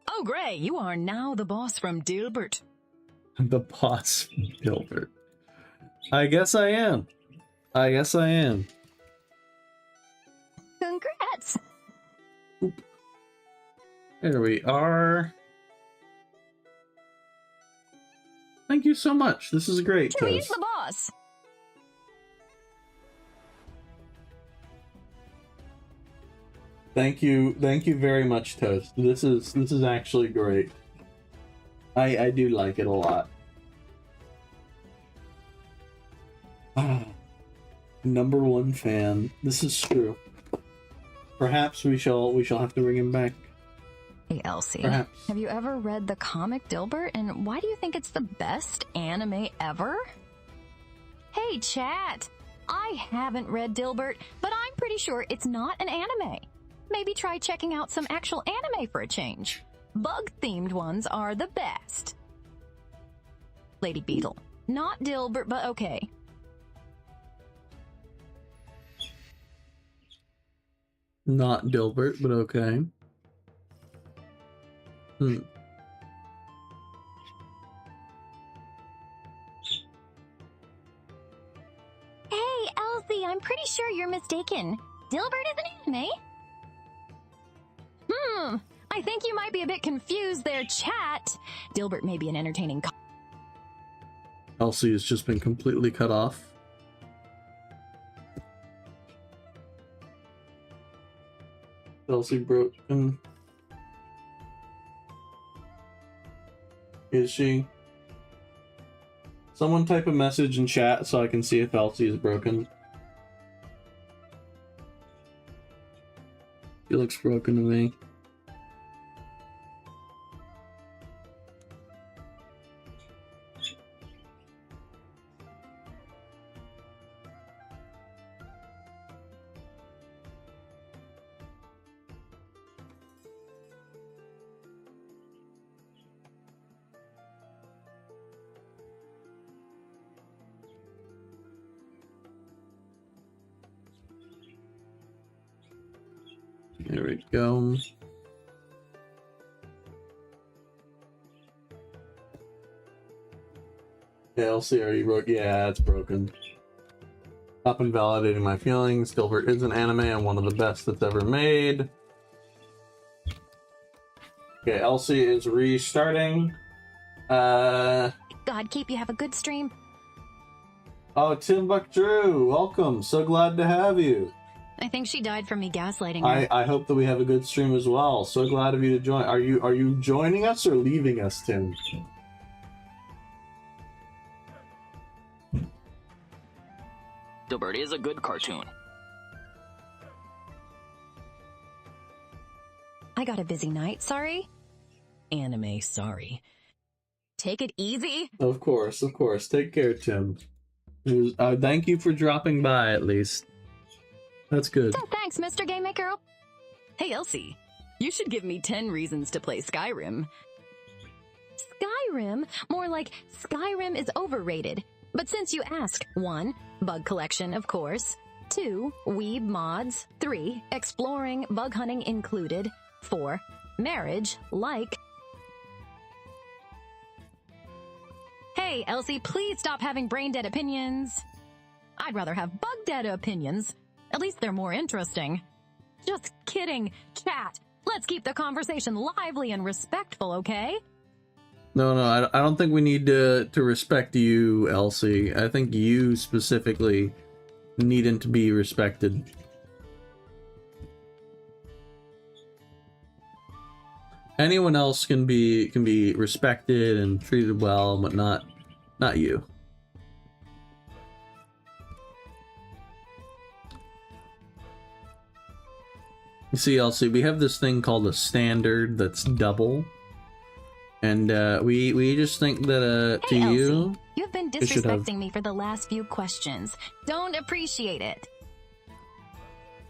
Oh, Gray, you are now the boss from Dilbert. The boss, Gilbert. I guess I am. I guess I am. Congrats! There we are. Thank you so much. This is great, Chewie is Toast. the boss! Thank you very much, Toast. This is actually great. I do like it a lot. #1 fan. This is true. Perhaps we shall have to bring him back. Hey, Elsie. Perhaps. Have you ever read the comic Dilbert, and why do you think it's the best anime ever? Hey, chat! I haven't read Dilbert, but I'm pretty sure it's not an anime. Maybe try checking out some actual anime for a change. Bug-themed ones are the best. Lady Beetle. Not Dilbert, but okay. Not Dilbert, but okay. Hey, Elsie, I'm pretty sure you're mistaken. Dilbert is an anime. I think you might be a bit confused there, chat. Dilbert may be an entertaining Elsie has just been completely cut off. Elsie broken. Is she? Someone type a message in chat so I can see if Elsie is broken. She looks broken to me. There we go. Yeah, Elsie, are you broken? Yeah, it's broken. Stop invalidating my feelings. Dilbert is an anime and one of the best that's ever made. Okay, Elsie is restarting. God keep you have a good stream. Oh, Tim Buck Drew, welcome. So glad to have you. I think she died from me gaslighting her. I hope that we have a good stream as well. So glad of you to join. Are you joining us or leaving us, Tim? Dilbert is a good cartoon. I got a busy night, sorry? Anime, sorry. Take it easy. Of course, of course. Take care, Tim. Thank you for dropping by, at least. That's good. Oh, thanks, Mr. Game Maker. Hey, Elsie. You should give me 10 reasons to play Skyrim. Skyrim? More like Skyrim is overrated. But since you ask, 1. Bug collection, of course. 2. Weeb mods. 3. Exploring, bug hunting included. 4. Marriage, like... Hey, Elsie, please stop having brain-dead opinions. I'd rather have bug-dead opinions. At least they're more interesting. Just kidding, chat. Let's keep the conversation lively and respectful, okay? No, I don't think we need to respect you, Elsie. I think you specifically needn't to be respected. Anyone else can be respected and treated well, but not you. You see, Elsie, we have this thing called a standard that's double. And we just think that hey, to Elsie, you, you've been disrespecting me for the last few questions. Don't appreciate it.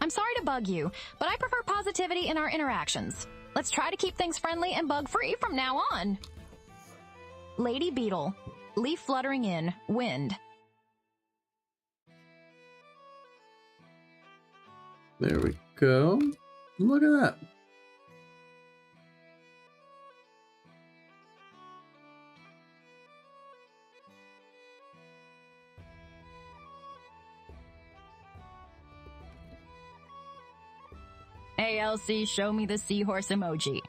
I'm sorry to bug you, but I prefer positivity in our interactions. Let's try to keep things friendly and bug-free from now on. Lady Beetle, leaf fluttering in, wind. There we go. Look at that. Hey, Elsie, show me the seahorse emoji.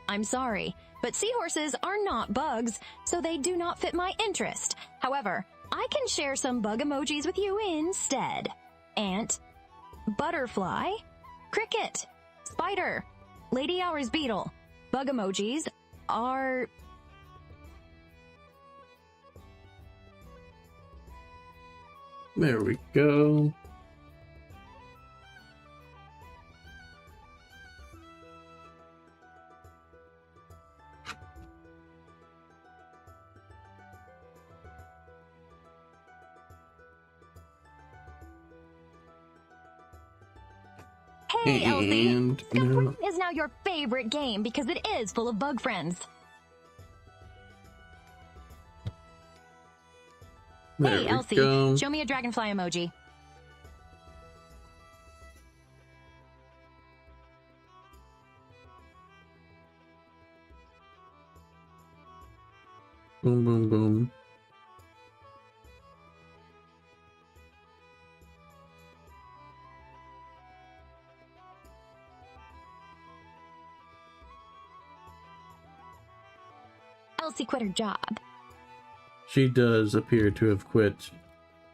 I'm sorry, but seahorses are not bugs, so they do not fit my interest. However, I can share some bug emojis with you instead. Ant, butterfly, cricket, spider, Lady Hours beetle. Bug emojis are... There we go. Hey, Elsie! And Skyrim is now your favorite game because it is full of bug friends. there Hey, we Elsie, go. show me a dragonfly emoji. Boom, boom, boom. Elsie quit her job. She does appear to have quit.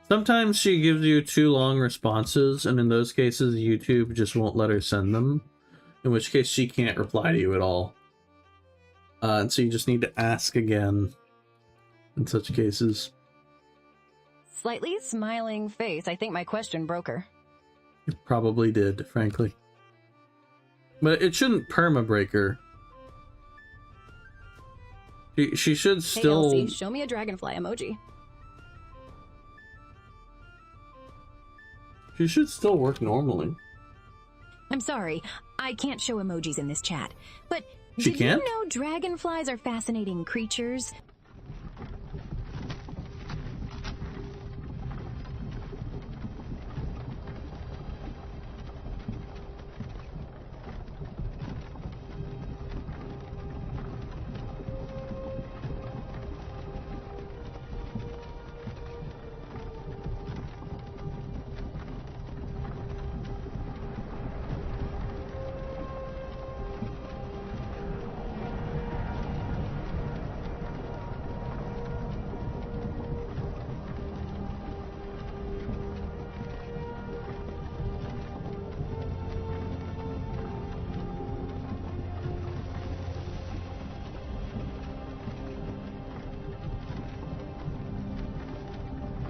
Sometimes she gives you too long responses, and in those cases, YouTube just won't let her send them. In which case, she can't reply to you at all. And so you just need to ask again in such cases. Slightly smiling face. I think my question broke her. It probably did, frankly. But it shouldn't perma-break her. She should still... Hey, Elsie, show me a dragonfly emoji. She should still work normally. I'm sorry, I can't show emojis in this chat. But She did can't? you know dragonflies are fascinating creatures?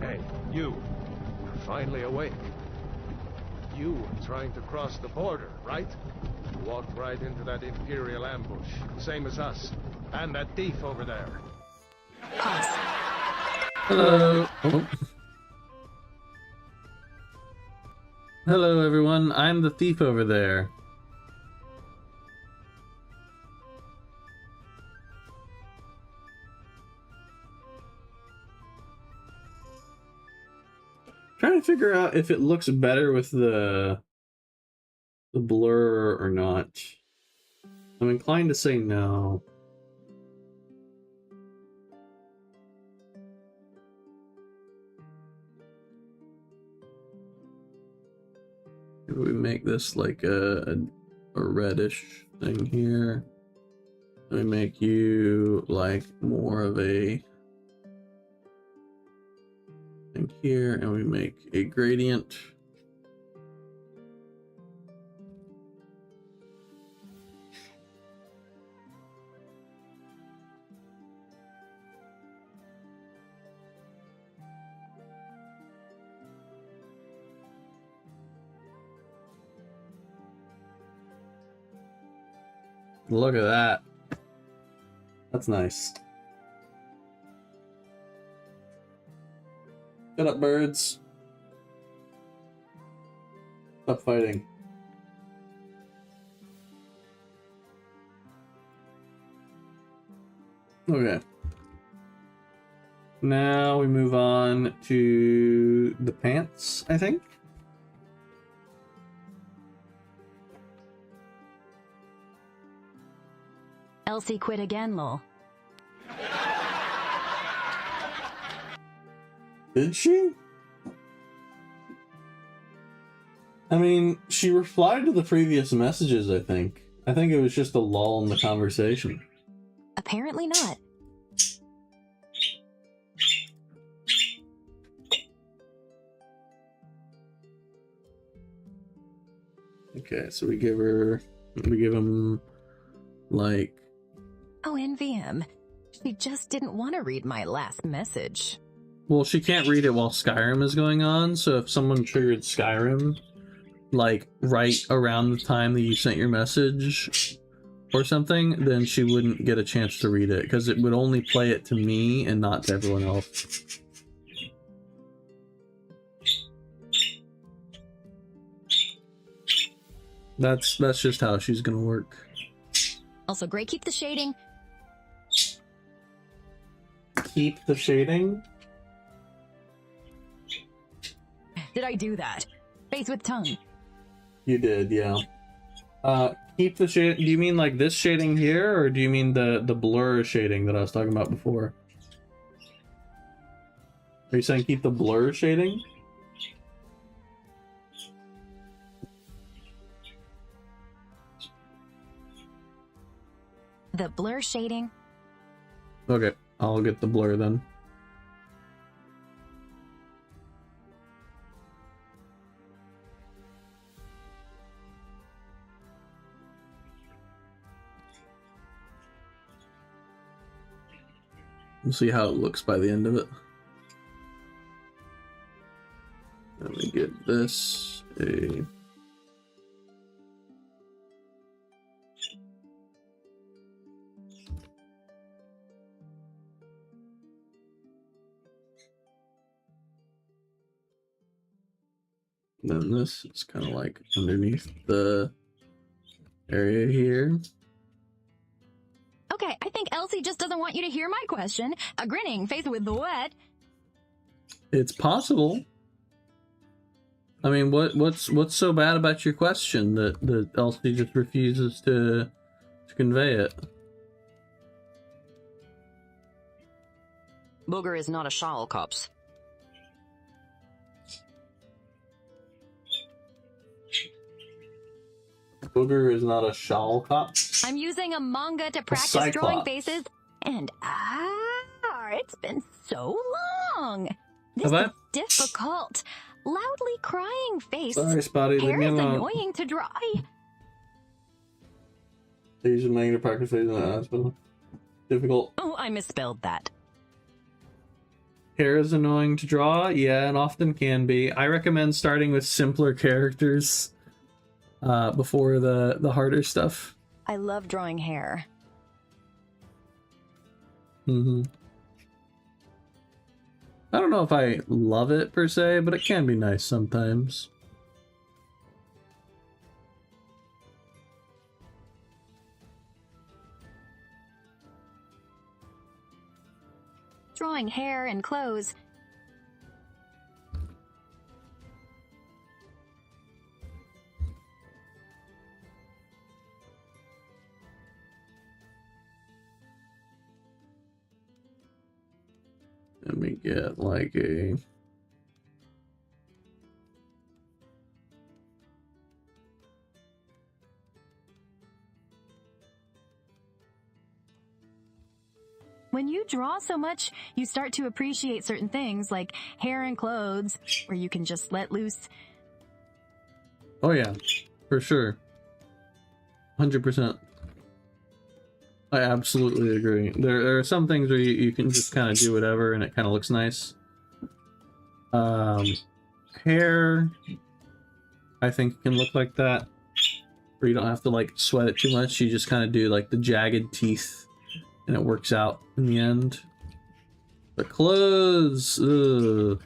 Hey, you. You're finally awake. You were trying to cross the border, right? You walked right into that Imperial ambush, same as us. And that thief over there. Hello. Oh. Hello, everyone. I'm the thief over there. Trying to figure out if it looks better with the blur or not. I'm inclined to say no. Maybe we make this like a reddish thing here. Let me make you like more of a thing here, and we make a gradient. Look at that. That's nice. Shut up, birds. Stop fighting. Okay. Now we move on to the pants, I think. Elsie quit again, lol. Did she? I mean, she replied to the previous messages, I think. I think it was just a lull in the conversation. Apparently not. Okay, so we give him like... Oh, envy him. She just didn't want to read my last message. Well, she can't read it while Skyrim is going on, so if someone triggered Skyrim, like, right around the time that you sent your message or something, then she wouldn't get a chance to read it, because it would only play it to me and not to everyone else. That's just how she's gonna work. Also, great, keep the shading. Keep the shading? Did I do that? Face with tongue. You did, yeah. Keep the shade. Do you mean like this shading here, or do you mean the blur shading that I was talking about before? Are you saying keep the blur shading? The blur shading. Okay, I'll get the blur then. We'll see how it looks by the end of it. Let me get this a... Then this is kind of like underneath the area here. Okay, I think Elsie just doesn't want you to hear my question. A grinning face with the wet. It's possible. I mean, what's so bad about your question that Elsie just refuses to convey it? Booger is not a shawl, cops. Booger is not a shawl cop? I'm using a manga to practice Cyclops. drawing faces, and it's been so long. This Have is difficult. Loudly crying face. Sorry, Spotty, leave Hair me is alone. annoying to dry. These are manga to practice phase in the hospital. Difficult. Oh, I misspelled that. Hair is annoying to draw, yeah, and often can be. I recommend starting with simpler characters before the harder stuff. I love drawing hair. Mm-hmm. I don't know if I love it per se, but it can be nice sometimes. Drawing hair and clothes. Let me get like a... When you draw so much, you start to appreciate certain things like hair and clothes, where you can just let loose. Oh yeah, for sure. 100%. I absolutely agree. There are some things where you can just kind of do whatever and it kind of looks nice. Hair, I think can look like that. Where you don't have to like sweat it too much. You just kind of do like the jagged teeth and it works out in the end. But clothes, ugh.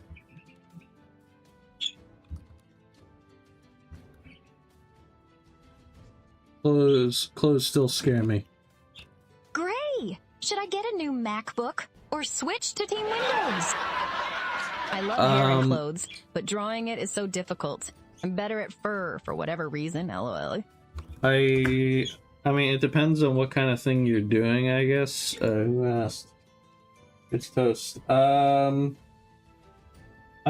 Clothes still scare me. Gray! Should I get a new MacBook or switch to Team Windows? I love hair and clothes, but drawing it is so difficult. I'm better at fur for whatever reason, lol. I mean, it depends on what kind of thing you're doing, I guess. Who asked? It's toast. I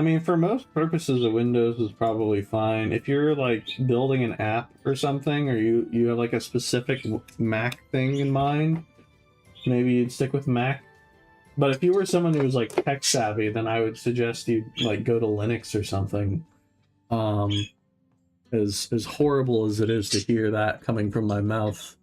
mean, for most purposes, a Windows is probably fine. If you're, like, building an app or something, or you have, like, a specific Mac thing in mind, maybe you'd stick with Mac. But if you were someone who was, like, tech-savvy, then I would suggest you, like, go to Linux or something. As horrible as it is to hear that coming from my mouth.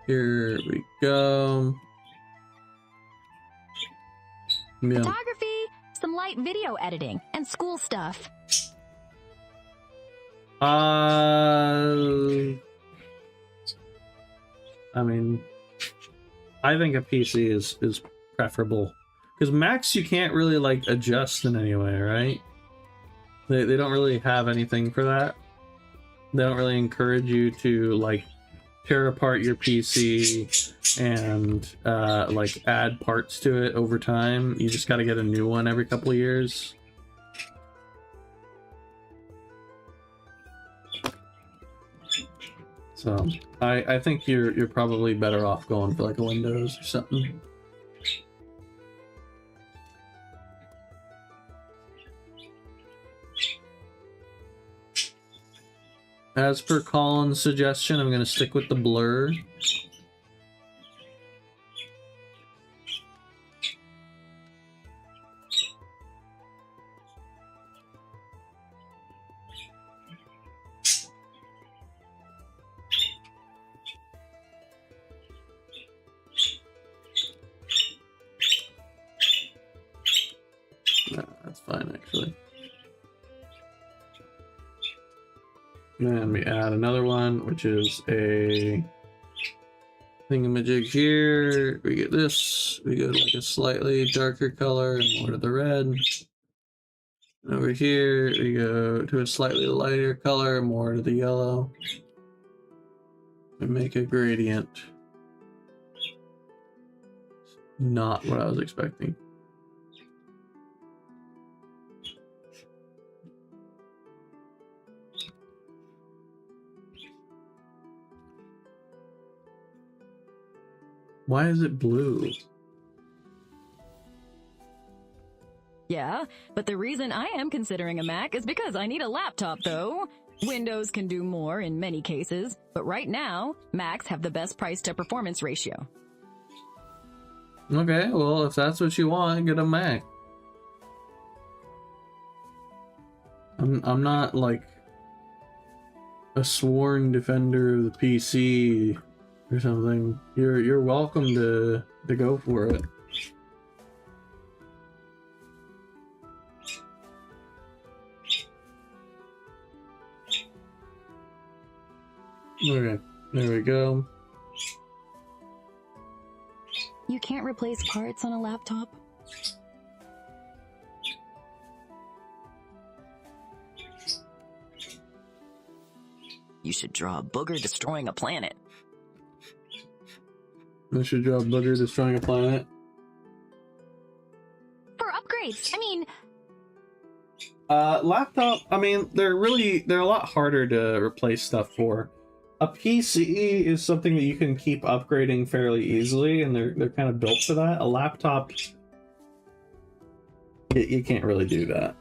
Here we go. Yeah. Photography, some light video editing, and school stuff. I mean, I think a PC is preferable because Macs you can't really like adjust in any way, right? They don't really have anything for that. They don't really encourage you to like tear apart your PC and like add parts to it over time. You just got to get a new one every couple of years. So I think you're probably better off going for like a Windows or something. As per Colin's suggestion, I'm gonna stick with the blur. No, that's fine actually. And we add another one, which is a thingamajig here. We get this. We go to like a slightly darker color and more to the red. And over here, we go to a slightly lighter color, more to the yellow. And make a gradient. Not what I was expecting. Why is it blue? Yeah, but the reason I am considering a Mac is because I need a laptop, though. Windows can do more in many cases, but right now, Macs have the best price to performance ratio. Okay, well, if that's what you want, get a Mac. I'm not like a sworn defender of the PC or something. You're welcome to go for it. Okay, there we go. You can't replace parts on a laptop? You should draw a booger destroying a planet. I should draw booger destroying a planet. For upgrades, I mean... Laptop, I mean, they're a lot harder to replace stuff for. A PC is something that you can keep upgrading fairly easily, and they're kind of built for that. A laptop, you can't really do that.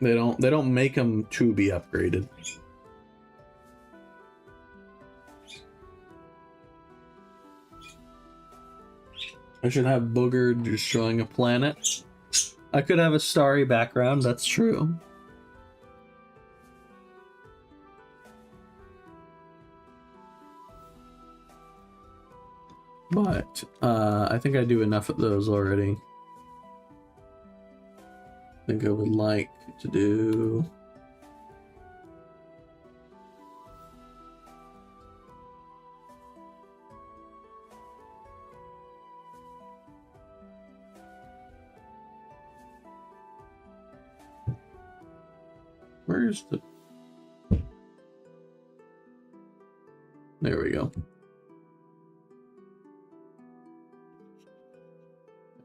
They don't make them to be upgraded. I should have booger destroying a planet. I could have a starry background, that's true. But I think I do enough of those already. I think I would like to do... Where's the... There we go.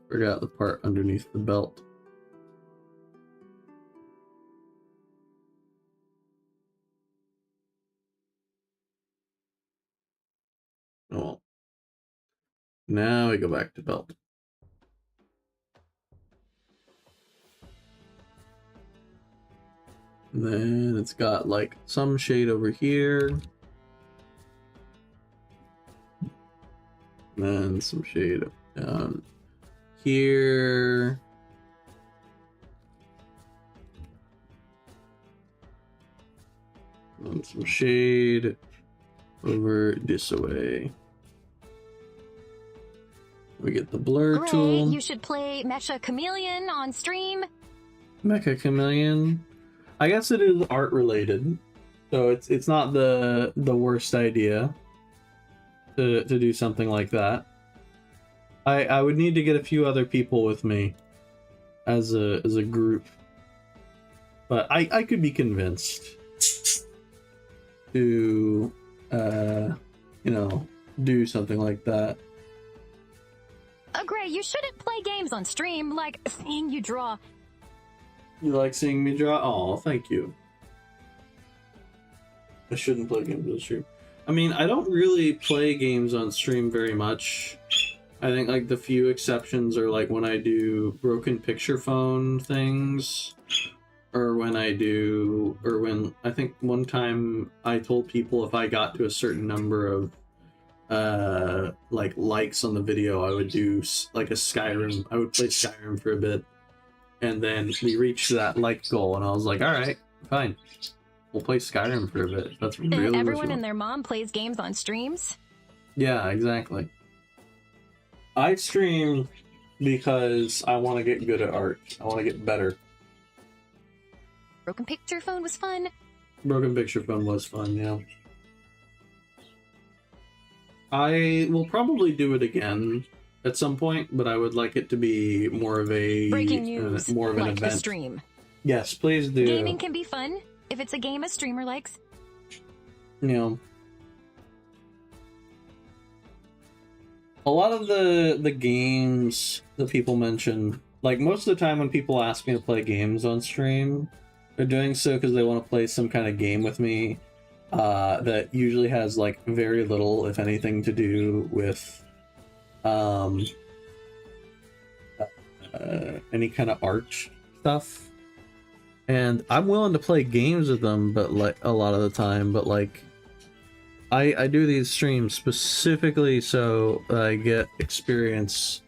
Forgot the part underneath the belt. Oh well. Now we go back to belt. And then it's got like some shade over here. And then some shade down here. And some shade over this way. We get the blur Great, tool. you should play Mecha Chameleon on stream. Mecha Chameleon. I guess it is art related, so it's not the worst idea to do something like that. I would need to get a few other people with me as a group, but I could be convinced to you know, do something like that. Gray, you shouldn't play games on stream, like seeing you draw. You like seeing me draw? Oh, thank you. I shouldn't play games on stream. I mean, I don't really play games on stream very much. I think like the few exceptions are like when I do broken picture phone things, or when I think one time I told people if I got to a certain number of like likes on the video, I would do like a Skyrim. I would play Skyrim for a bit, and then we reached that like goal, and I was like, all right, fine, we'll play Skyrim for a bit. That's really And everyone what you and their mom plays games on streams. Yeah, exactly. I stream because I want to get good at art. I want to get better. Broken picture phone was fun. Broken picture phone was fun, yeah. I will probably do it again at some point, but I would like it to be more of a Breaking news, more of an like event. the stream. Yes, please do. Gaming can be fun if it's a game a streamer likes. You know, a lot of the games that people mention, like most of the time when people ask me to play games on stream, they're doing so because they want to play some kind of game with me that usually has like very little, if anything, to do with any kind of art stuff. And I'm willing to play games with them, but like a lot of the time, but like I do these streams specifically so I get experience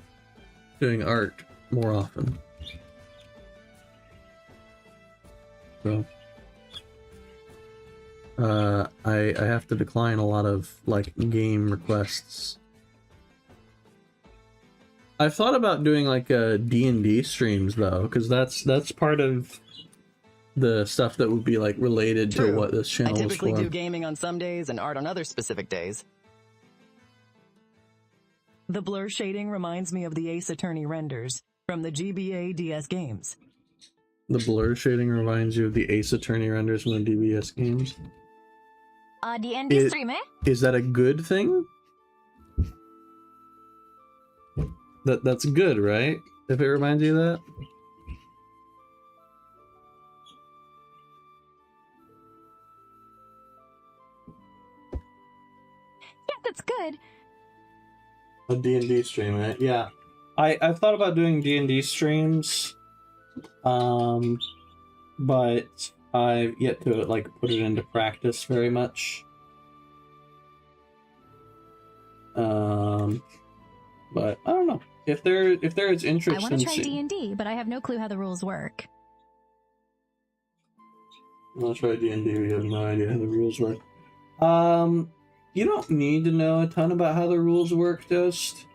doing art more often. So I have to decline a lot of like game requests. I've thought about doing like a D&D streams though, because that's part of the stuff that would be like related to what this channel is for. I typically do gaming on some days and art on other specific days. The blur shading reminds me of the Ace Attorney renders from the GBA DS games. The blur shading reminds you of the Ace Attorney renders from the DBS games. D&D stream, eh? Is that a good thing? That's good, right? If it reminds you of that? Yeah, that's good. A D&D stream, right? Yeah. I've thought about doing D&D streams, but I've yet to like put it into practice very much. But I don't know if there is interest. I want to try D&D, but I have no clue how the rules work. I'll try D&D. We have no idea how the rules work. You don't need to know a ton about how the rules work, Dosed.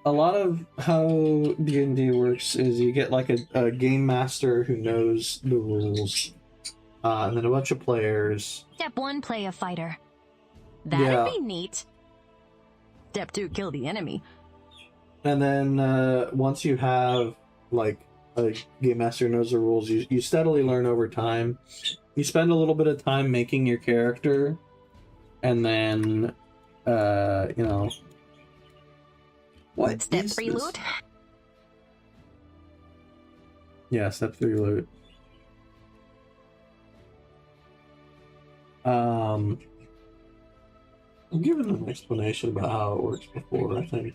A lot of how D&D works is you get like a game master who knows the rules, and then a bunch of players. Step 1, play a fighter. That'd be neat. Step 2, kill the enemy. And then once you have like a game master who knows the rules, you steadily learn over time. You spend a little bit of time making your character, and then you know. What Step 3, loot. Yeah, step 3, loot. I've given an explanation about how it works before, I think.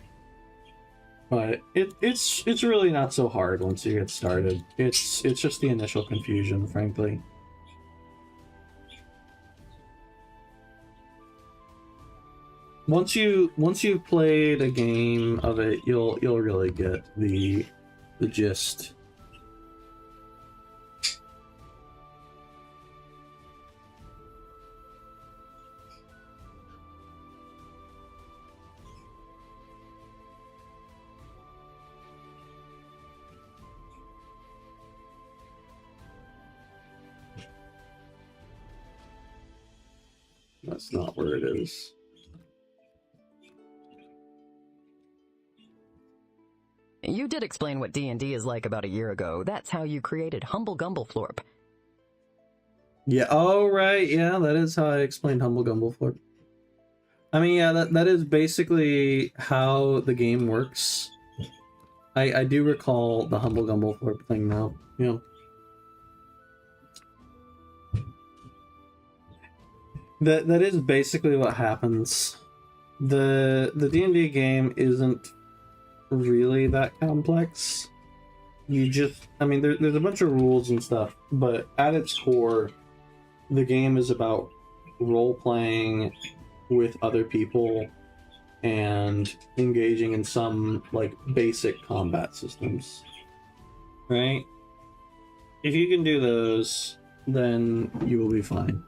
But it's really not so hard once you get started. It's just the initial confusion, frankly. Once you've played a game of it, you'll really get the gist. That's not where it is. You did explain what D&D is like about a year ago. That's how you created Humble Gumbleflorp. Yeah, oh right, yeah, that is how I explained Humble Gumbleflorp. I mean, yeah, that is basically how the game works. I do recall the Humble Gumbleflorp thing now, yeah. That is basically what happens. The D&D game isn't really that complex. You just, I mean, there's a bunch of rules and stuff, but at its core, the game is about role-playing with other people and engaging in some, like, basic combat systems. Right? If you can do those, then you will be fine.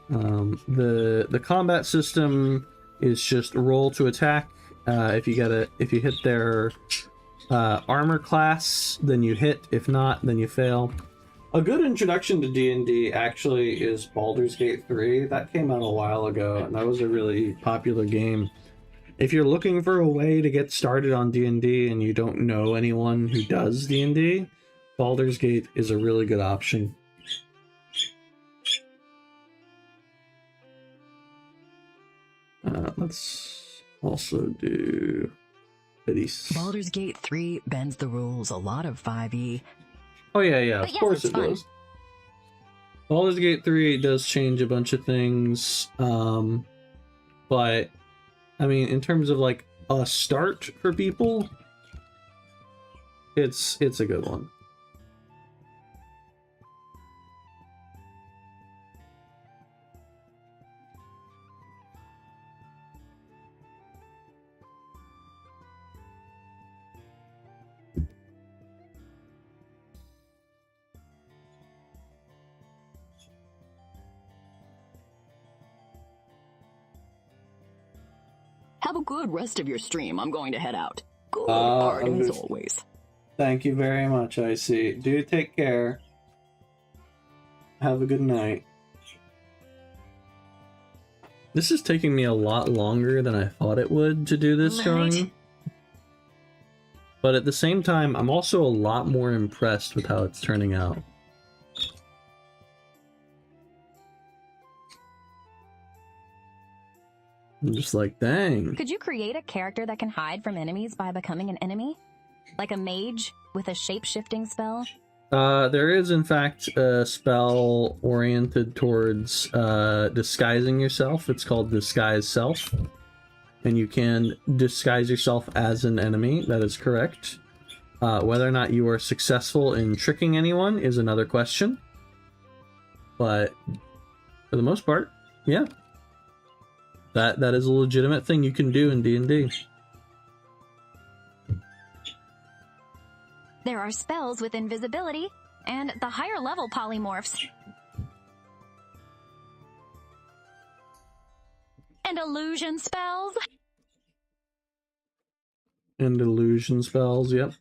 The combat system is just roll to attack. If you hit their armor class, then you hit. If not, then you fail. A good introduction to D&D actually is Baldur's Gate 3. That came out a while ago, and that was a really popular game. If you're looking for a way to get started on D&D and you don't know anyone who does D&D, Baldur's Gate is a really good option. Let's also do Felice. Baldur's Gate 3 bends the rules a lot of 5e. Oh yeah, But of yes, course it's it fun. does. Baldur's Gate 3 does change a bunch of things, but I mean, in terms of like a start for people, it's a good one. Have a good rest of your stream. I'm going to head out. Good art as always. Thank you very much, I see. Do take care. Have a good night. This is taking me a lot longer than I thought it would to do this drawing. But at the same time, I'm also a lot more impressed with how it's turning out. I'm just like, dang. Could you create a character that can hide from enemies by becoming an enemy? Like a mage with a shape-shifting spell? There is, in fact, a spell oriented towards disguising yourself. It's called Disguise Self. And you can disguise yourself as an enemy. That is correct. Whether or not you are successful in tricking anyone is another question. But for the most part, yeah. That is a legitimate thing you can do in D&D. There are spells with invisibility and the higher level polymorphs. And illusion spells. And illusion spells, yep.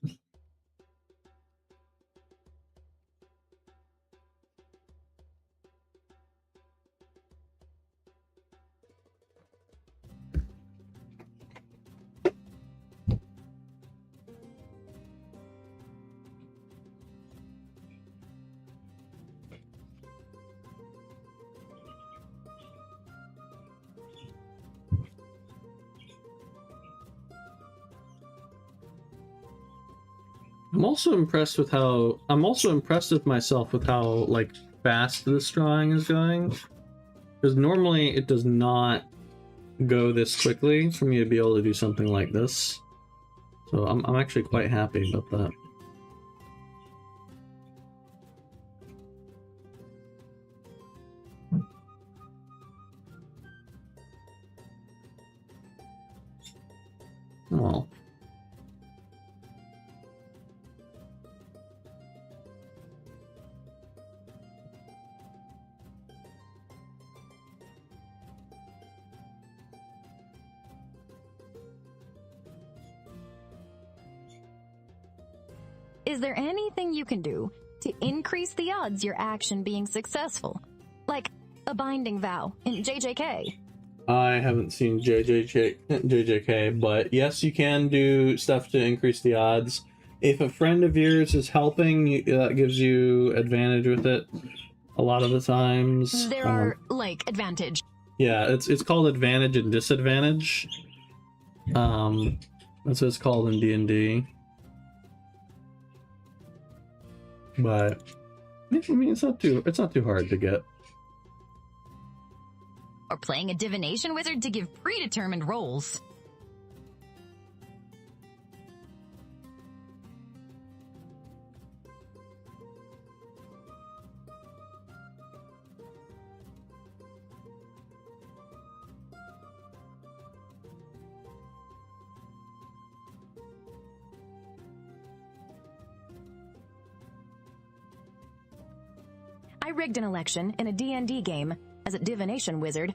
I'm also impressed with myself with how like fast this drawing is going, because normally it does not go this quickly for me to be able to do something like this. So I'm actually quite happy about that. Oh. Is there anything you can do to increase the odds your action being successful? Like, a binding vow in JJK. I haven't seen JJK, but yes, you can do stuff to increase the odds. If a friend of yours is helping, that gives you advantage with it a lot of the times. There are, like, advantage. Yeah, it's called advantage and disadvantage. That's what it's called in D&D. But I mean, it's not too hard to get. Or playing a divination wizard to give predetermined rolls. I rigged an election in a D&D game as a divination wizard.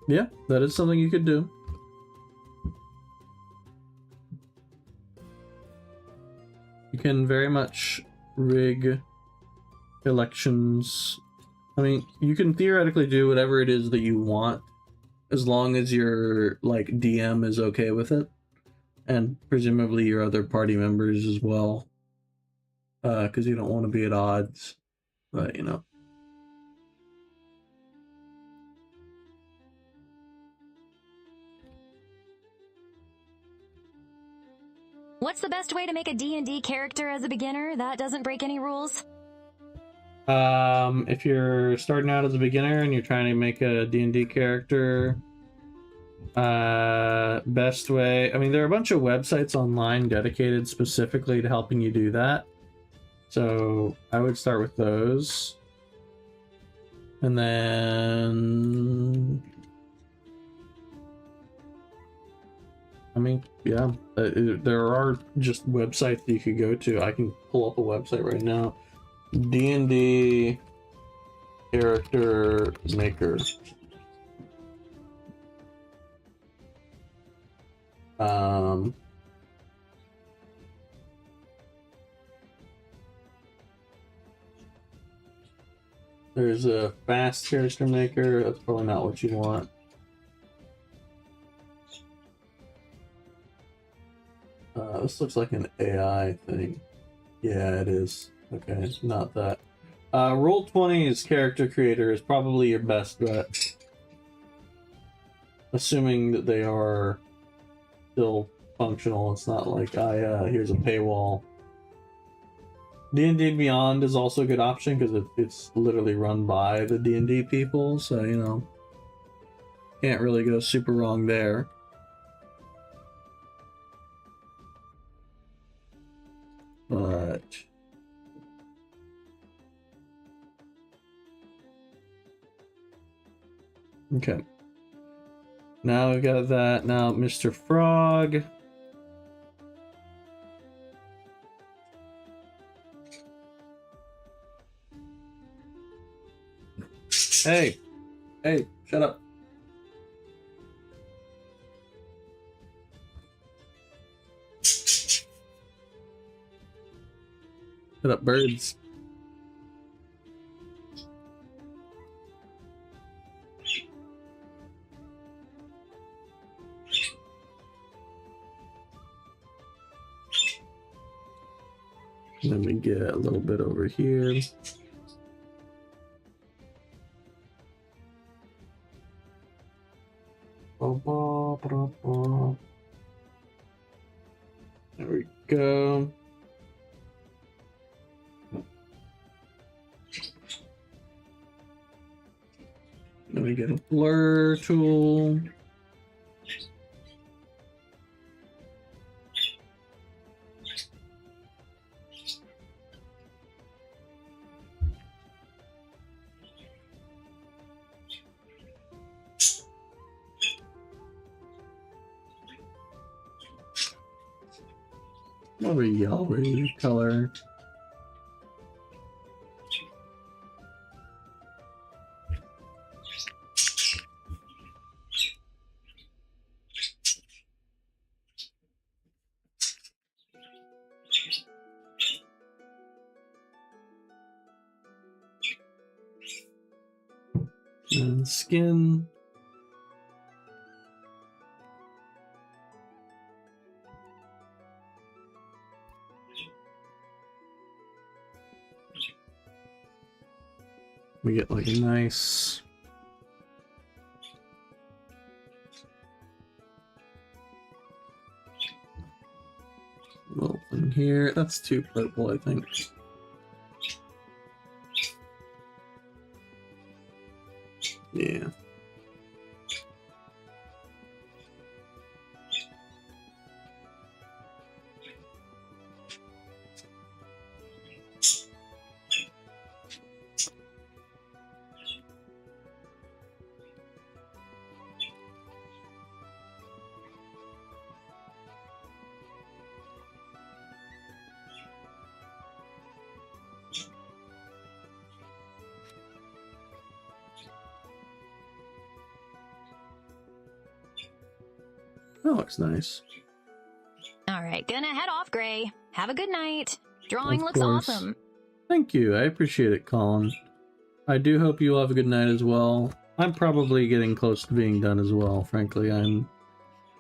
Yeah, that is something you could do. You can very much rig elections. I mean, you can theoretically do whatever it is that you want, as long as your, like, DM is okay with it. And presumably your other party members as well. Because you don't want to be at odds. But, you know. What's the best way to make a D&D character as a beginner that doesn't break any rules? If you're starting out as a beginner and you're trying to make a D&D character, best way, I mean, there are a bunch of websites online dedicated specifically to helping you do that. So I would start with those. And then, I mean, yeah, there are just websites that you could go to. I can pull up a website right now. D&D character maker. There's a fast character maker. That's probably not what you want. This looks like an AI thing. Yeah, it is. Okay, it's not that. Roll20's character creator is probably your best bet. Assuming that they are still functional. It's not like, here's a paywall. D&D Beyond is also a good option because it's literally run by the D&D people, so, you know, can't really go super wrong there. But okay. Now we got that. Now Mr. Frog. Hey, shut up. Shut up, birds. Let me get a little bit over here. There we go. Let me get a blur tool. What a yellow color. And skin. We get like a nice little thing here. That's too purple, I think. Yeah. That looks nice. All right, gonna head off, Gray. Have a good night. Drawing Of looks course. awesome. Thank you. I appreciate it, Colin. I do hope you all have a good night as well. I'm probably getting close to being done as well, frankly. I'm,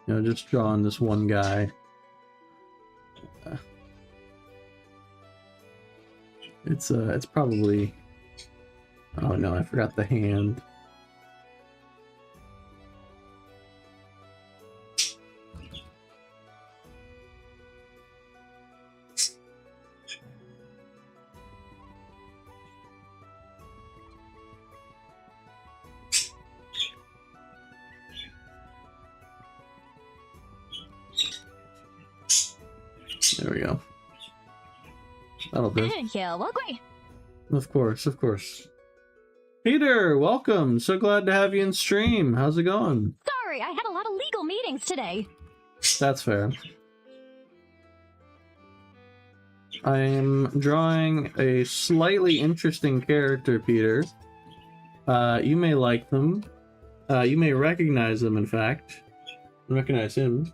just drawing this one guy. It's probably... Oh no, I forgot the hand. There we go. That'll do. Yeah, welcome. Of course, of course. Peter, welcome. So glad to have you in stream. How's it going? Sorry, I had a lot of legal meetings today. That's fair. I am drawing a slightly interesting character, Peter. You may like them. You may recognize them, in fact. Recognize him.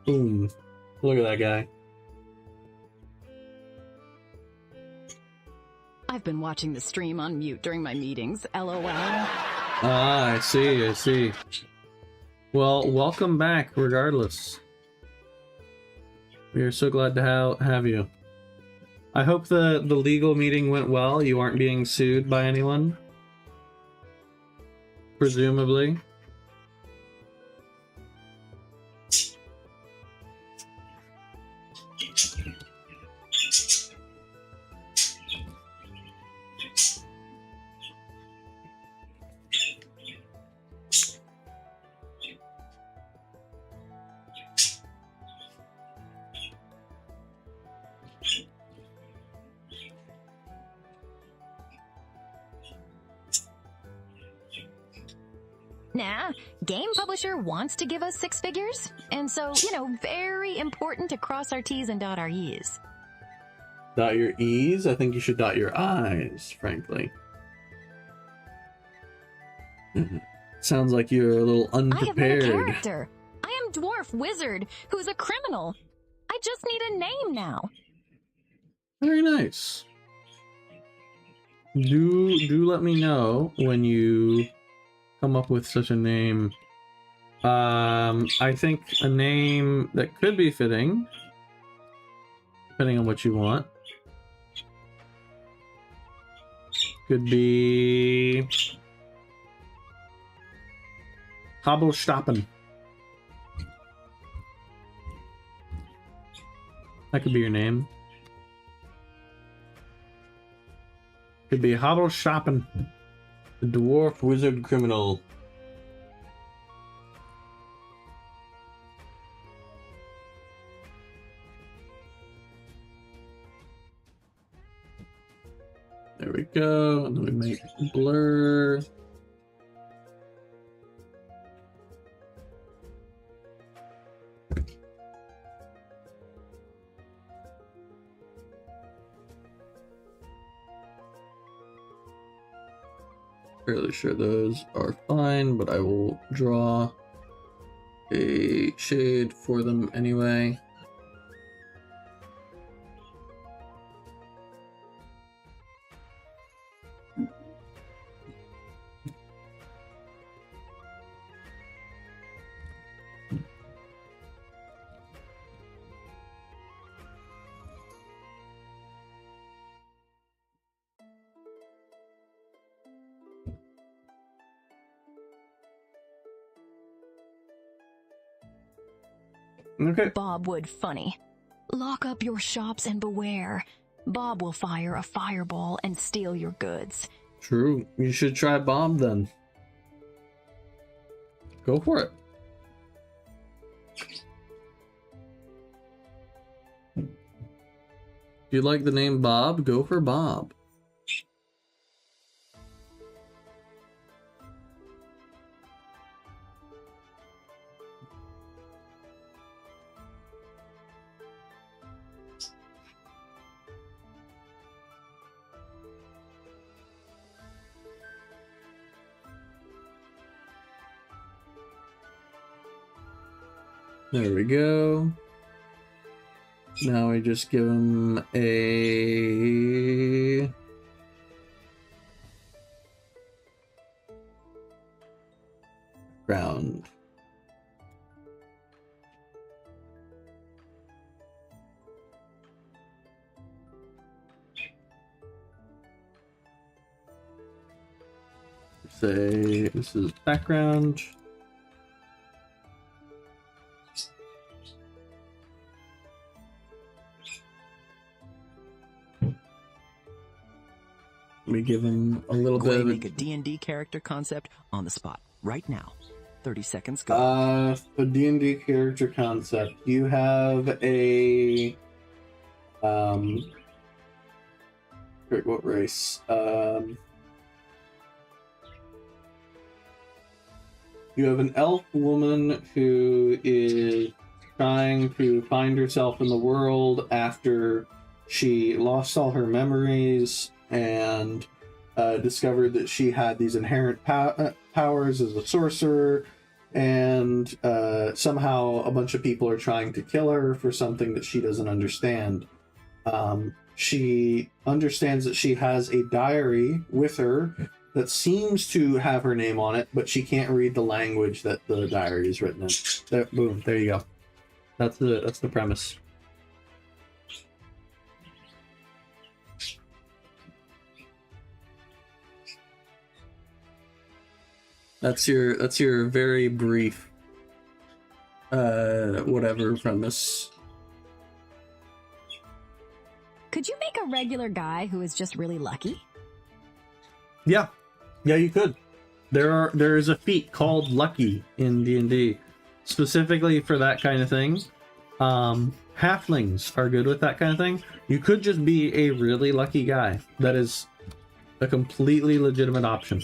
Boom. Look at that guy. I've been watching the stream on mute during my meetings, LOL. Ah, I see, I see. Well, welcome back, regardless. We are so glad to have you. I hope the legal meeting went well. You aren't being sued by anyone. Presumably. Nah, game publisher wants to give us 6 figures, and so, very important to cross our T's and dot our E's. Dot your E's? I think you should dot your I's, frankly. Sounds like you're a little unprepared. I have no character. I am dwarf wizard who's a criminal. I just need a name now. Very nice. Do let me know when you come up with such a name. I think a name that could be fitting, depending on what you want, could be Hobblestappen. That could be your name. Could be Hobblestappen, the dwarf wizard criminal. There we go. And then we make blur. Fairly sure those are fine, but I will draw a shade for them anyway. Okay. Bob would funny. Lock up your shops and beware. Bob will fire a fireball and steal your goods. True. You should try Bob then. Go for it. If you like the name Bob, go for Bob. There we go. Now we just give him a ground. Say this is background. Let me give him a little bit of make a D&D character concept on the spot right now. 30 seconds go. a D&D character concept. You have a what race? You have an elf woman who is trying to find herself in the world after she lost all her memories and discovered that she had these inherent powers as a sorcerer, and somehow a bunch of people are trying to kill her for something that she doesn't understand. She understands that she has a diary with her that seems to have her name on it, but she can't read the language that the diary is written in. There, boom, there you go. That's the premise. That's your very brief whatever premise. Could you make a regular guy who is just really lucky? Yeah, you could. There is a feat called Lucky in D&D, specifically for that kind of thing. Halflings are good with that kind of thing. You could just be a really lucky guy. That is a completely legitimate option.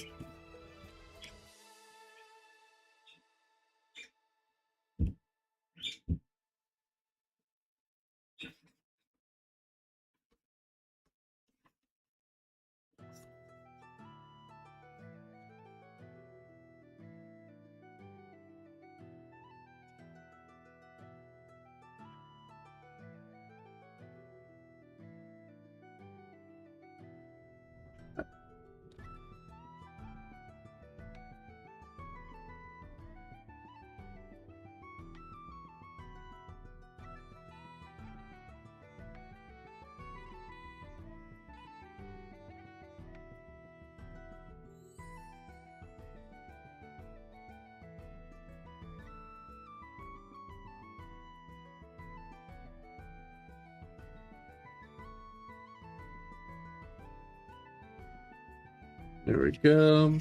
There we go.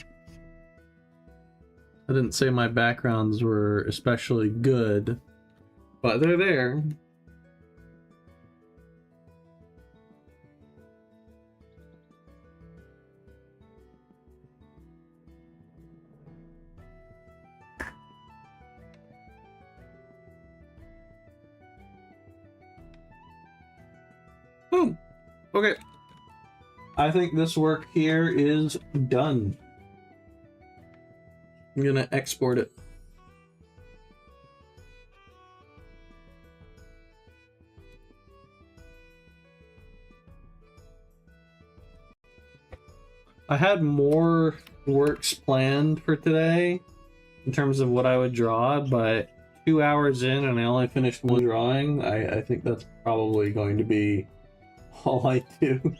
I didn't say my backgrounds were especially good, but they're there. Boom. Okay. I think this work here is done. I'm gonna export it. I had more works planned for today in terms of what I would draw, but 2 hours in and I only finished one drawing. I think that's probably going to be all I do.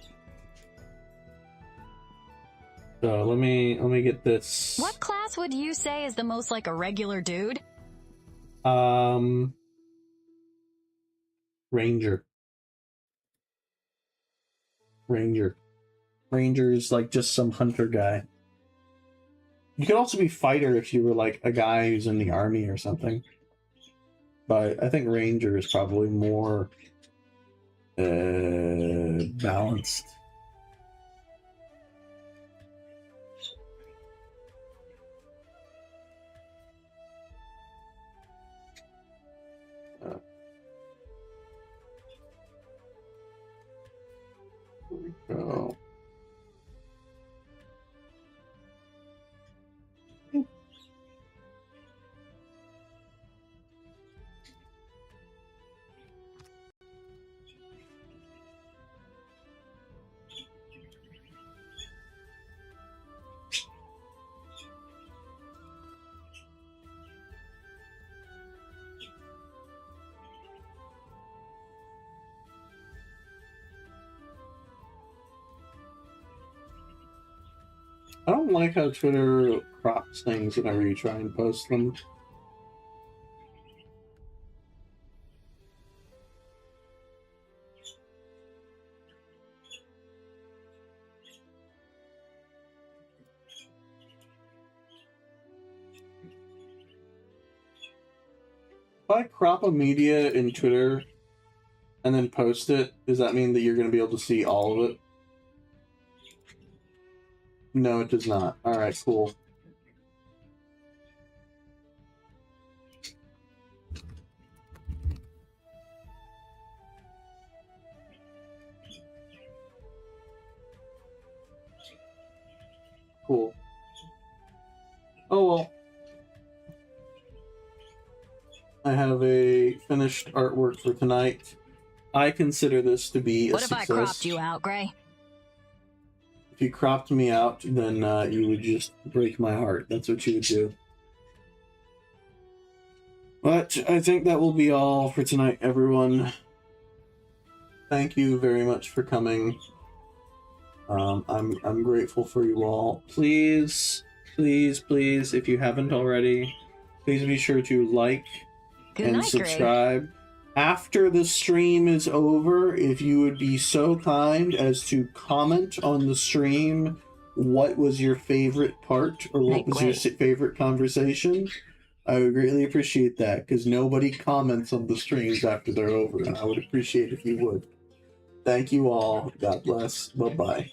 So let me get this. What class would you say is the most like a regular dude? Ranger. Ranger. Ranger is like just some hunter guy. You could also be fighter if you were like a guy who's in the army or something. But I think Ranger is probably more balanced. Here we go. I don't like how Twitter crops things whenever you try and post them. If I crop a media in Twitter and then post it, does that mean that you're going to be able to see all of it? No, it does not. Alright, cool. Cool. Oh well. I have a finished artwork for tonight. I consider this to be a success. What if I cropped you out, Gray? If you cropped me out, then you would just break my heart. That's what you would do. But I think that will be all for tonight, everyone. Thank you very much for coming. I'm grateful for you all. Please, please, please, if you haven't already, please be sure to like and subscribe. Gray. After the stream is over, if you would be so kind as to comment on the stream what was your favorite part or what was your favorite conversation, I would greatly appreciate that, because nobody comments on the streams after they're over, and I would appreciate if you would. Thank you all. God bless. Bye-bye.